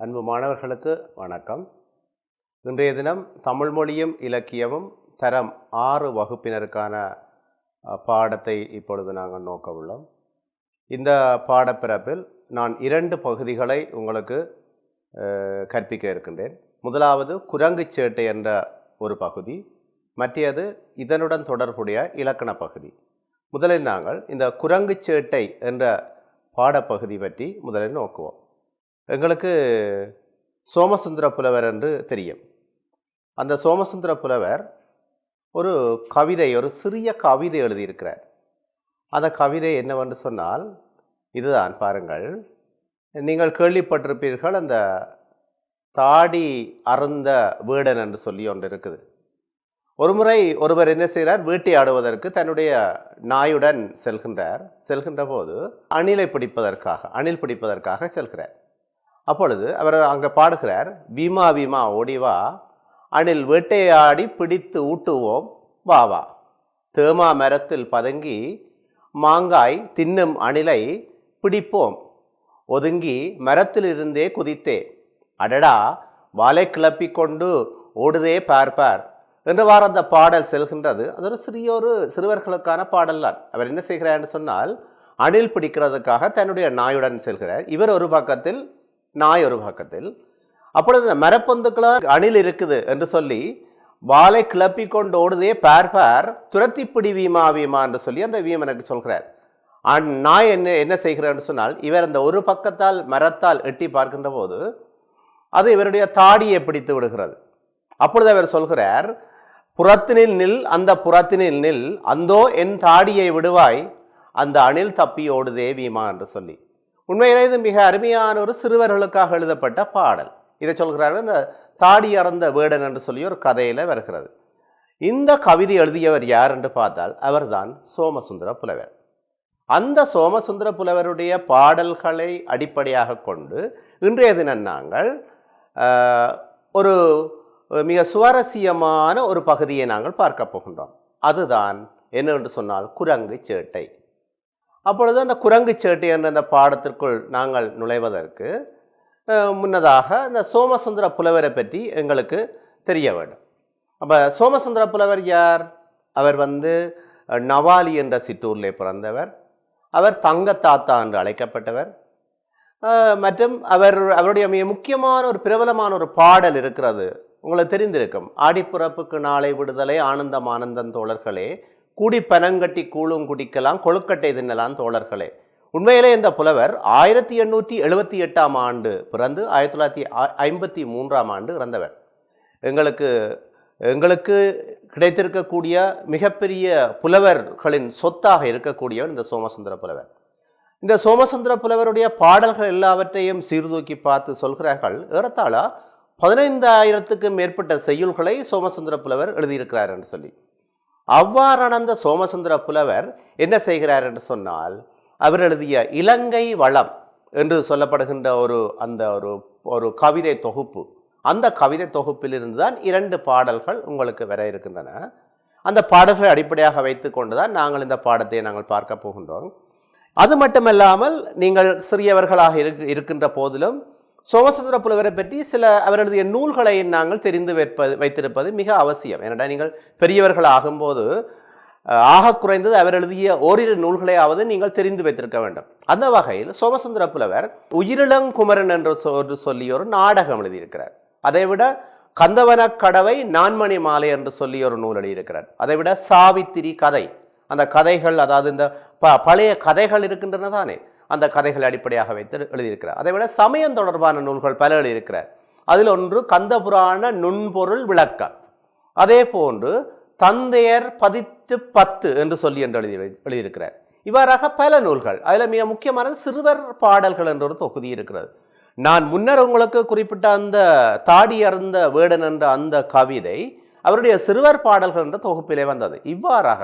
அன்பு மாணவர்களுக்கு வணக்கம். இன்றைய தினம் தமிழ் மொழியும் இலக்கியமும் தரம் 6 வகுப்பினருக்கான பாடத்தை இப்பொழுது நாங்கள் நோக்க உள்ளோம். இந்த பாடப்பிறப்பில் நான் 2 பகுதிகளை உங்களுக்கு கற்பிக்க இருக்கின்றேன். முதலாவது குரங்குச்சேட்டை என்ற ஒரு பகுதி, மற்றது இதனுடன் தொடர்புடைய இலக்கண பகுதி. முதலில் நாங்கள் இந்த குரங்குச்சேட்டை என்ற பாடப்பகுதி பற்றி முதலில் நோக்குவோம். எங்களுக்கு சோமசுந்தர புலவர் என்று தெரியும். அந்த சோமசுந்தர புலவர் ஒரு கவிதை, ஒரு சிறிய கவிதை எழுதியிருக்கிறார். அந்த கவிதை என்னவென்று சொன்னால் இதுதான், பாருங்கள். நீங்கள் கேள்விப்பட்டிருப்பீர்கள், அந்த தாடி அருந்த வேடன் என்று சொல்லி ஒன்று இருக்குது. ஒரு முறை ஒருவர் என்ன செய்கிறார், வேட்டையாடுவதற்கு தன்னுடைய நாயுடன் செல்கின்ற போது அணில் பிடிப்பதற்காக செல்கிறார். அப்பொழுது அவர் அங்கே பாடுகிறார், பீமா பீமா ஓடிவா, அணில் வேட்டையாடி பிடித்து ஊட்டுவோம் வா வா, தேமா மரத்தில் பதுங்கி மாங்காய் தின்னும் அணிலை பிடிப்போம், ஒதுங்கி மரத்தில் இருந்தே குதித்தே, அடடா வாலை கிளப்பி கொண்டு ஓடுதே பார்ப்பார் என்றவாறு அந்த பாடல் செல்கின்றது. அது ஒரு சிறுவர்களுக்கான பாடல் தான். அவர் என்ன செய்கிறார் என்று சொன்னால், அணில் பிடிக்கிறதுக்காக தன்னுடைய நாயுடன் செல்கிறார். இவர் ஒரு பக்கத்தில், நாய் ஒரு பக்கத்தில். அப்பொழுது மரப்பொந்துக்குள்ள அணில் இருக்குது என்று சொல்லி வாலை கிளப்பி கொண்டு ஓடுதே பார்ப்பார், துரத்திப்பிடி வீமா வீமா என்று சொல்லி அந்த வீமனுக்கு சொல்கிறார். நாய் என்ன செய்கிறார் சொன்னால், இவர் அந்த ஒரு பக்கத்தால் மரத்தால் எட்டி பார்க்கின்ற போது அது இவருடைய தாடியை பிடித்து விடுகிறது. அப்பொழுது அவர் சொல்கிறார், புறத்தினில் நில், அந்த புறத்தினில் நில், அந்தோ என் தாடியை விடுவாய், அந்த அணில் தப்பி ஓடுதே வீமா என்று சொல்லி. உண்மையிலே இது மிக அருமையான ஒரு சிறுவர்களுக்காக எழுதப்பட்ட பாடல். இதை சொல்கிறார்கள், இந்த தாடி அறந்த வேடன் என்று சொல்லி ஒரு கதையில் வருகிறது. இந்த கவிதை எழுதியவர் யார் என்று பார்த்தால் அவர்தான் சோமசுந்தர புலவர். அந்த சோமசுந்தர புலவருடைய பாடல்களை அடிப்படையாக கொண்டு இன்றைய தினம் நாங்கள் ஒரு மிக சுவாரஸ்யமான ஒரு பகுதியை நாங்கள் பார்க்க போகின்றோம். அதுதான் என்னவென்று சொன்னால் குரங்குச்சேட்டை. அப்பொழுது அந்த குரங்குச்சேட்டை என்ற அந்த பாடத்திற்குள் நாங்கள் நுழைவதற்கு முன்னதாக இந்த சோமசுந்தர புலவரை பற்றி எங்களுக்கு தெரிய வேண்டும். அப்போ சோமசுந்தர புலவர் யார்? அவர் நவாலி என்ற சிற்றூரில் பிறந்தவர். அவர் தங்கத்தாத்தா என்று அழைக்கப்பட்டவர். மற்றும் அவருடைய மிக முக்கியமான ஒரு பிரபலமான ஒரு பாடல் இருக்கிறது, உங்களுக்கு தெரிந்திருக்கும். ஆடிப்புறப்புக்கு நாளை விடுதலை, ஆனந்தம் ஆனந்தம் தோழர்களே, கூடி பனங்கட்டி கூழும் குடிக்கலாம், கொழுக்கட்டை தின்னலாம் தோழர்களே. உண்மையிலே இந்த புலவர் 1878ஆம் ஆண்டு பிறந்து 1953ஆம் ஆண்டு இறந்தவர். எங்களுக்கு கிடைத்திருக்கக்கூடிய மிகப்பெரிய புலவர்களின் சொத்தாக இருக்கக்கூடியவர் இந்த சோமசுந்தர புலவர். இந்த சோமசுந்தர புலவருடைய பாடல்கள் எல்லாவற்றையும் சீர்தூக்கி பார்த்து சொல்கிறார்கள், ஏறத்தாழ 15,000க்கும் மேற்பட்ட செய்யுள்களை சோமசுந்தர புலவர் எழுதியிருக்கிறார் என்று சொல்லி. அவ்வாறான அந்த சோமசுந்தர புலவர் என்ன செய்கிறார் என்று சொன்னால், அவர் எழுதிய இலங்கை வளம் என்று சொல்லப்படுகின்ற ஒரு கவிதை தொகுப்பு, அந்த கவிதை தொகுப்பிலிருந்து தான் 2 பாடல்கள் உங்களுக்கு வர இருக்கின்றன. அந்த பாடல்களை அடிப்படையாக வைத்து கொண்டுதான் நாங்கள் இந்த பாடத்தை நாங்கள் பார்க்க போகின்றோம். அது மட்டுமல்லாமல் நீங்கள் சிறியவர்களாக இருக்கின்ற போதிலும் சோமசுந்தர புலவரை பற்றி சில அவர் எழுதிய நூல்களை நாங்கள் தெரிந்து வைத்திருப்பது மிக அவசியம். ஏனென்றால் நீங்கள் பெரியவர்கள் ஆகும்போது ஆக குறைந்தது அவர் எழுதிய ஓரிரு நூல்களையாவது நீங்கள் தெரிந்து வைத்திருக்க வேண்டும். அந்த வகையில் சோமசுந்தர புலவர் உயிரிளங்குமரன் என்று சொல்லி ஒரு நாடகம் எழுதியிருக்கிறார். அதைவிட கந்தவன கடவை நான்மணி மாலை என்று சொல்லி ஒரு நூல் எழுதியிருக்கிறார். அதைவிட சாவித்திரி கதை, அந்த கதைகள், அதாவது இந்த பழைய கதைகள் இருக்கின்றன தானே, அந்த கதைகளை அடிப்படையாக வைத்து எழுதியிருக்கிறார். அதைவிட சமயம் தொடர்பான நூல்கள் பல எழுதியிருக்கிறார். அதில் ஒன்று கந்தபுராண நுண்பொருள் விளக்கம், அதே போன்று தந்தையர் 10 என்று சொல்லி என்று எழுதியிருக்கிறார். இவ்வாறாக பல நூல்கள். அதில் மிக முக்கியமானது சிறுவர் பாடல்கள் என்ற ஒரு தொகுதி இருக்கிறது. நான் முன்னர் உங்களுக்கு குறிப்பிட்ட அந்த தாடி அருந்த வேடன் என்ற அந்த கவிதை அவருடைய சிறுவர் பாடல்கள் என்ற தொகுப்பிலே வந்தது. இவ்வாறாக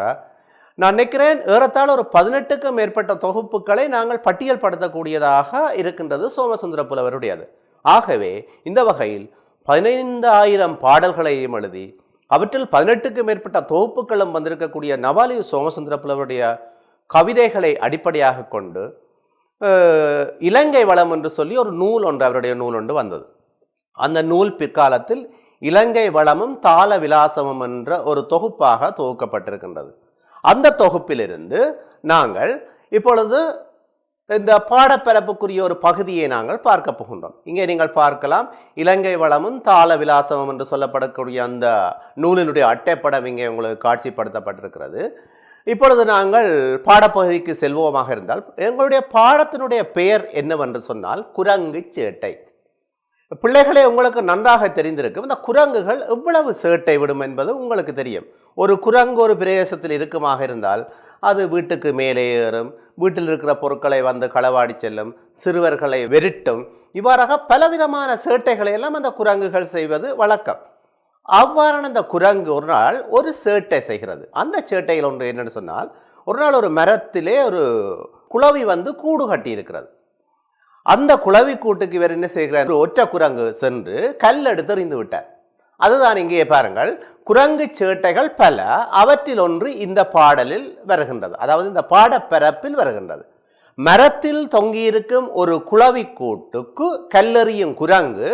நான் நினைக்கிறேன் ஏறத்தாழ ஒரு 18க்கும் மேற்பட்ட தொகுப்புகளை நாங்கள் பட்டியல் படுத்தக்கூடியதாக இருக்கின்றது சோமசுந்தர புலவருடையது. ஆகவே இந்த வகையில் 15,000 பாடல்களையும் எழுதி அவற்றில் 18க்கும் மேற்பட்ட தொகுப்புகளும் வந்திருக்கக்கூடிய நவாலி சோமசுந்தர புலவருடைய கவிதைகளை அடிப்படையாக கொண்டு இலங்கை வளம் என்று சொல்லி ஒரு நூல் ஒன்று, அவருடைய நூல் ஒன்று வந்தது. அந்த நூல் பிற்காலத்தில் இலங்கை வளமும் தாள விலாசமும் என்ற ஒரு தொகுப்பாக தொகுக்கப்பட்டிருக்கின்றது. அந்த தொகுப்பிலிருந்து நாங்கள் இப்பொழுது இந்த பாடப்பரப்புக்குரிய ஒரு பகுதியை நாங்கள் பார்க்க போகின்றோம். இங்கே நீங்கள் பார்க்கலாம், இலங்கை வளமும் தாள விலாசமும் என்று சொல்லப்படக்கூடிய அந்த நூலினுடைய அட்டைப்படம் இங்கே உங்களுக்கு காட்சிப்படுத்தப்பட்டிருக்கிறது. இப்பொழுது நாங்கள் பாடப்பகுதிக்கு செல்வோமாக இருந்தால் எங்களுடைய பாடத்தினுடைய பெயர் என்னவென்று சொன்னால் குரங்கு சேட்டை. பிள்ளைகளே, உங்களுக்கு நன்றாக தெரிந்திருக்கும் இந்த குரங்குகள் எவ்வளவு சேட்டை விடும் என்பது உங்களுக்கு தெரியும். ஒரு குரங்கு ஒரு பிரதேசத்தில் இருக்குமாக இருந்தால் அது வீட்டுக்கு மேலே ஏறும், வீட்டில் இருக்கிற பொருட்களை வந்து களவாடி செல்லும், சிறுவர்களை வெறிட்டும், இவ்வாறாக பலவிதமான சேட்டைகளை எல்லாம் அந்த குரங்குகள் செய்வது வழக்கம். அவ்வாறான அந்த குரங்கு ஒரு நாள் ஒரு சேட்டை செய்கிறது. அந்த சேட்டையில் ஒன்று என்னென்னு சொன்னால், ஒரு நாள் ஒரு மரத்திலே ஒரு குளவி வந்து கூடு கட்டி இருக்கிறது. அந்த குளவி கூட்டுக்கு இவர் என்ன செய்கிறார், ஒரு ஒற்றை குரங்கு சென்று கல் எடுத்து எறிந்து விட்டார். அதுதான் இங்கே பாருங்கள், குரங்கு சேட்டைகள் பல, அவற்றில் ஒன்று இந்த பாடலில் வருகின்றது, அதாவது இந்த பாடப்பரப்பில் வருகின்றது. மரத்தில் தொங்கியிருக்கும் ஒரு குளவி கூட்டுக்கு கல்லெறியும் குரங்கு,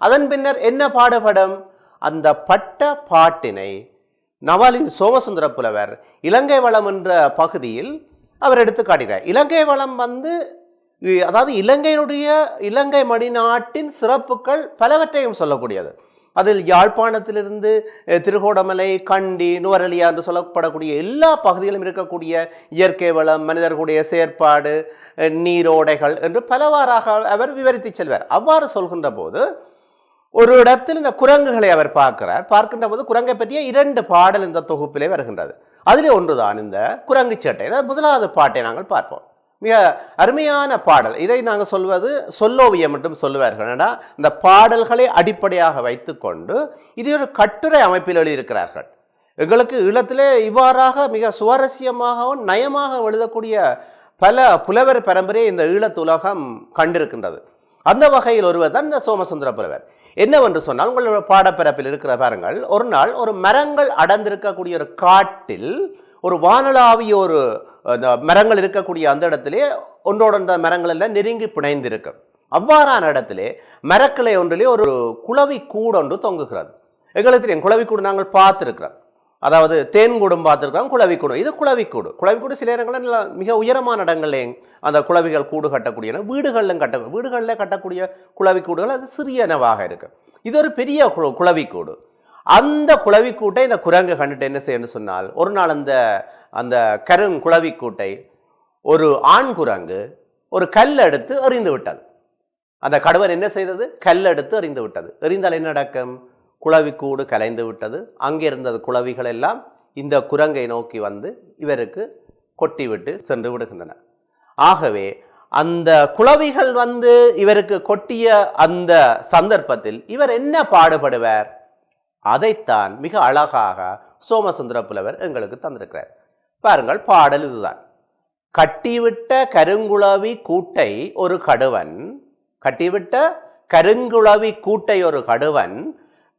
அதன் பின்னர் என்ன பாடுபடும்? அந்த பட்ட பாட்டினை நவாலி சோமசுந்தர புலவர் இலங்கை வளம் என்ற பகுதியில் அவர் எடுத்து காட்டுகிறார். இலங்கை வளம் வந்து அதாவது இலங்கை மணிநாட்டின் சிறப்புகள் பலவற்றையும் சொல்லக்கூடியது. அதில் யாழ்ப்பாணத்திலிருந்து திருகோணமலை, கண்டி, நுவரெலியா என்று சொல்லப்படக்கூடிய எல்லா பகுதிகளும் இருக்கக்கூடிய இயற்கை வளம், மனிதர்களுடைய செயற்பாடு, நீரோடைகள் என்று பலவாறாக அவர் விவரித்து செல்வார். அவ்வாறு சொல்கின்ற போது ஒரு இடத்தில் இந்த குரங்குகளை அவர் பார்க்கின்ற போது குரங்கை பற்றிய 2 பாடல் இந்த தொகுப்பிலே வருகின்றது. அதிலே ஒன்றுதான் இந்த குரங்கு சேட்டை. முதலாவது பாட்டை நாங்கள் பார்ப்போம். மிக அருமையான பாடல். இதை நாங்கள் சொல்வது சொல்லோவியம் என்றும் சொல்லுவார்கள். இந்த பாடல்களை அடிப்படையாக வைத்துக்கொண்டு இது ஒரு கட்டுரை அமைப்பில் எழுதியிருக்கிறார்கள். எங்களுக்கு ஈழத்திலே இவ்வாறாக மிக சுவாரஸ்யமாகவும் நயமாக எழுதக்கூடிய பல புலவர் பரம்பரையை இந்த ஈழத்துலகம் கண்டிருக்கின்றது. அந்த வகையில் ஒருவர் தான் இந்த சோமசுந்தர புலவர். என்னவென்று சொன்னால், உங்களோட பாடப்பரப்பில் இருக்கிற பாருங்கள், ஒரு நாள் ஒரு மரங்கள் அடர்ந்திருக்கக்கூடிய ஒரு காட்டில் ஒரு வானளாவிய ஒரு மரங்கள் இருக்கக்கூடிய அந்த இடத்திலே ஒன்றோட அந்த மரங்கள் எல்லாம் நெருங்கி பிணைந்திருக்கும். அவ்வாறான இடத்திலே மரக்கிளை ஒன்றிலே ஒரு குளவி கூடு ஒன்று தொங்குகிறது. எங்களுக்கு தெரியும், குளவிக்கூடு நாங்கள் பார்த்துருக்கிறோம். அதாவது தேன்கூடும் பார்த்துருக்கோம், குளவிக்கூடும். இது குளவிக்கூடு. குளவிக்கூடு சில இடங்களில் மிக உயரமான இடங்கள்லேயும் அந்த குளவிகள் கூடு கட்டக்கூடிய வீடுகளில் கட்டக்கூடிய குளவிக்கூடுகள் அது சிறியனவாக இருக்கு. இது ஒரு பெரிய குளவிக்கூடு. அந்த குளவிக்கூட்டை இந்த குரங்கு கண்டுட்டு என்ன செய்யணும்னு சொன்னால், ஒரு நாள் அந்த கருங்குளவிக்கூட்டை ஒரு ஆண் குரங்கு ஒரு கல் எடுத்து எறிந்து விட்டது. அந்த கடுவன் என்ன செய்தது? கல் எடுத்து எறிந்து விட்டது. எறிந்தால் என்ன நடக்கும்? குளவிக்கூடு கலைந்து விட்டது. அங்கே இருந்தது குளவிகள் எல்லாம் இந்த குரங்கை நோக்கி வந்து இவருக்கு கொட்டிவிட்டு சென்று விடுகின்றன. ஆகவே அந்த குளவிகள் வந்து இவருக்கு கொட்டிய அந்த சந்தர்ப்பத்தில் இவர் என்ன பாடுபடுவார்? அதைத்தான் மிக அழகாக சோமசுந்தர புலவர் எங்களுக்கு தந்திருக்கிறார். பாருங்கள், பாடல் இதுதான். கட்டிவிட்ட கருங்குளவி கூட்டை ஒரு கடுவன், கட்டிவிட்ட கருங்குளவி கூட்டை ஒரு கடுவன்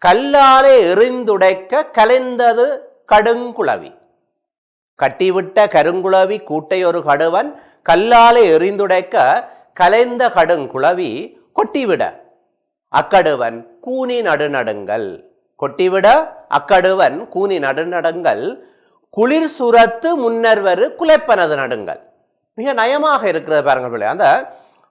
கல்லாலே எறிந்துடைக்க கலைந்தது கடுங்குளவி. கட்டிவிட்ட கருங்குளவி கூட்டை ஒரு கடுவன் கல்லாலே எறிந்துடைக்க கலைந்த கடுங்குளவி கொட்டிவிட அக்கடுவன் கூனி நடுநடுங்கள். கொட்டிவிட அக்கடுவன் கூனி நடுநடுங்கள் குளிர் சுரத்து முன்னர்வரு குலைப்பனது நடுங்கள். மிக நயமாக இருக்கிறது பாருங்கள்.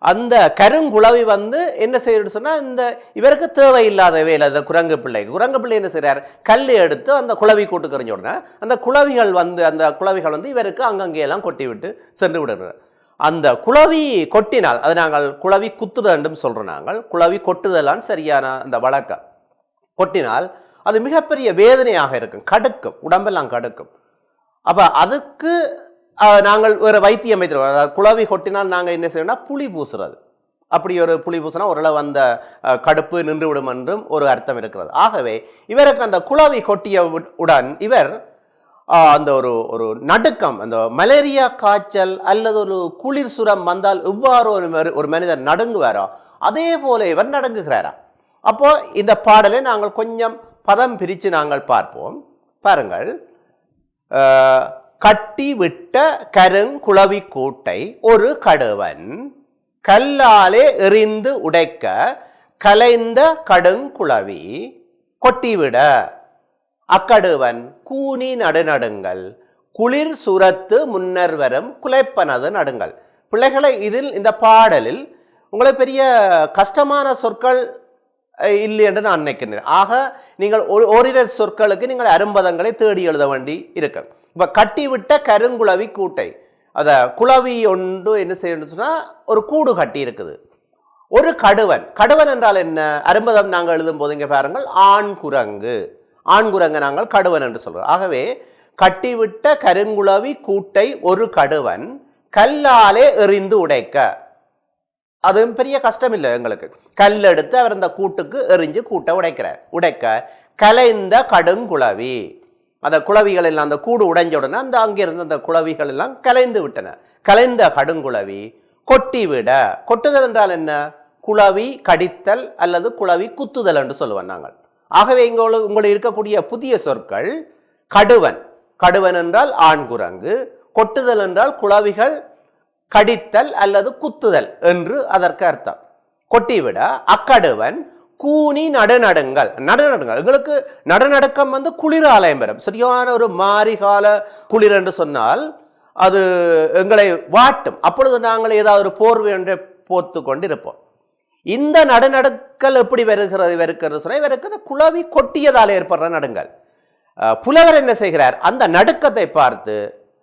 அந்த கருங்குளவி வந்து என்ன செய்யறது சொன்னால், இவருக்கு தேவையில்லாத வேலை. அந்த குரங்கு பிள்ளை என்ன செய்கிறார்? கல் எடுத்து அந்த குளவி கூட்டு கறிஞ்ச உடனே அந்த குளவிகள் வந்து இவருக்கு அங்கங்கேயெல்லாம் கொட்டி விட்டு சென்று விடுறார். அந்த குளவி கொட்டினால், அது நாங்கள் குளவி குத்துதண்டும் சொல்கிறோம். நாங்கள் குளவி கொட்டுதலான் சரியான அந்த வழக்கம். கொட்டினால் அது மிகப்பெரிய வேதனையாக இருக்கும், கடுக்கும், உடம்பெல்லாம் கடுக்கும். அப்போ அதுக்கு நாங்கள் வேறு வைத்தியம் வைத்திருக்கோம். அதாவது குளவி கொட்டினால் நாங்கள் என்ன செய்யணும்னா புளி பூசுறது. அப்படி ஒரு புளி பூசினா ஓரளவு அந்த கடுப்பு நின்றுவிடும் என்றும் ஒரு அர்த்தம் இருக்கிறது. ஆகவே இவருக்கு அந்த குளவி கொட்டிய உடன் இவர் அந்த ஒரு நடுக்கம், அந்த மலேரியா காய்ச்சல் அல்லது ஒரு குளிர் சுரம் வந்தால் எவ்வாறு ஒரு மனிதர் நடுங்குவாரோ அதே போல இவர் நடுங்குகிறாரா. அப்போ இந்த பாடலை நாங்கள் கொஞ்சம் பதம் பிரித்து நாங்கள் பார்ப்போம். பாருங்கள். கட்டி விட்ட கருங்குளவி கூட்டை ஒரு கடுவன் கல்லாலே எறிந்து உடைக்க கலைந்த கடுங்குளவி கொட்டிவிட அக்கடுவன் கூனி நடுநடுங்கள் குளிர் சுரத்து முன்னர் வரும் குலைப்பனது நடுங்கள். பிள்ளைகளை இதில் இந்த பாடலில் உங்களுக்கு பெரிய கஷ்டமான சொற்கள் இல்லை என்று நான் நினைக்கிறேன். ஆக நீங்கள் ஓரிரு சொற்களுக்கு நீங்கள் அரும்பதங்களை தேடி எழுத வேண்டி இருக்கு. இப்போ கட்டிவிட்ட கருங்குளவி கூட்டை, அதை குளவி ஒன்று என்ன செய்யணும்னு சொன்னால் ஒரு கூடு கட்டி இருக்குது. ஒரு கடுவன், கடுவன் என்றால் என்ன? அரும்பதம் நாங்கள் எழுதும் போது இங்கே பாருங்கள், ஆண் குரங்கு. ஆண் குரங்கு நாங்கள் கடுவன் என்று சொல்கிறோம். ஆகவே கட்டிவிட்ட கருங்குளவி கூட்டை ஒரு கடுவன் கல்லாலே எறிந்து உடைக்க, அதுவும் பெரிய கஷ்டம் இல்லை எங்களுக்கு. கல் எடுத்து அவர் அந்த கூட்டுக்கு எறிஞ்சு கூட்டை உடைக்க கலைந்த கடுங்குளவி, அந்த குளவிகள் எல்லாம் அந்த கூடு உடைஞ்ச உடனே அந்த அங்கிருந்து அந்த குளவிகள் எல்லாம் கலைந்து விட்டன. கலைந்த கடுங்குளவி கொட்டிவிட, கொட்டுதல் என்றால் என்ன? குளவி கடித்தல் அல்லது குளவி குத்துதல் என்று சொல்லுவோம் நாங்கள். ஆகவே இங்கே உங்களுக்கு இருக்கக்கூடிய புதிய சொற்கள் கடுவன், கடுவன் என்றால் ஆண் குரங்கு, கொட்டுதல் என்றால் குளவிகள் கடித்தல் அல்லது குத்துதல் என்று அதற்கு அர்த்தம். கொட்டிவிட அக்கடுவன் கூனி நடுநடுங்கள். நடுநடுங்கள் எங்களுக்கு நடுநடுக்கம் குளிராலயம் பெறும். சரியான ஒரு மாரிகால குளிர் என்று சொன்னால் அது எங்களை வாட்டும். அப்பொழுது நாங்கள் ஏதாவது ஒரு போர்வை என்று போர்த்து கொண்டு இருப்போம். இந்த நடுநடுக்கல் எப்படி வருகிறது சொன்னால் இவருக்கு குளவி கொட்டியதால் ஏற்படுற நடுங்கள். புலவர் என்ன செய்கிறார்? அந்த நடுக்கத்தை பார்த்து,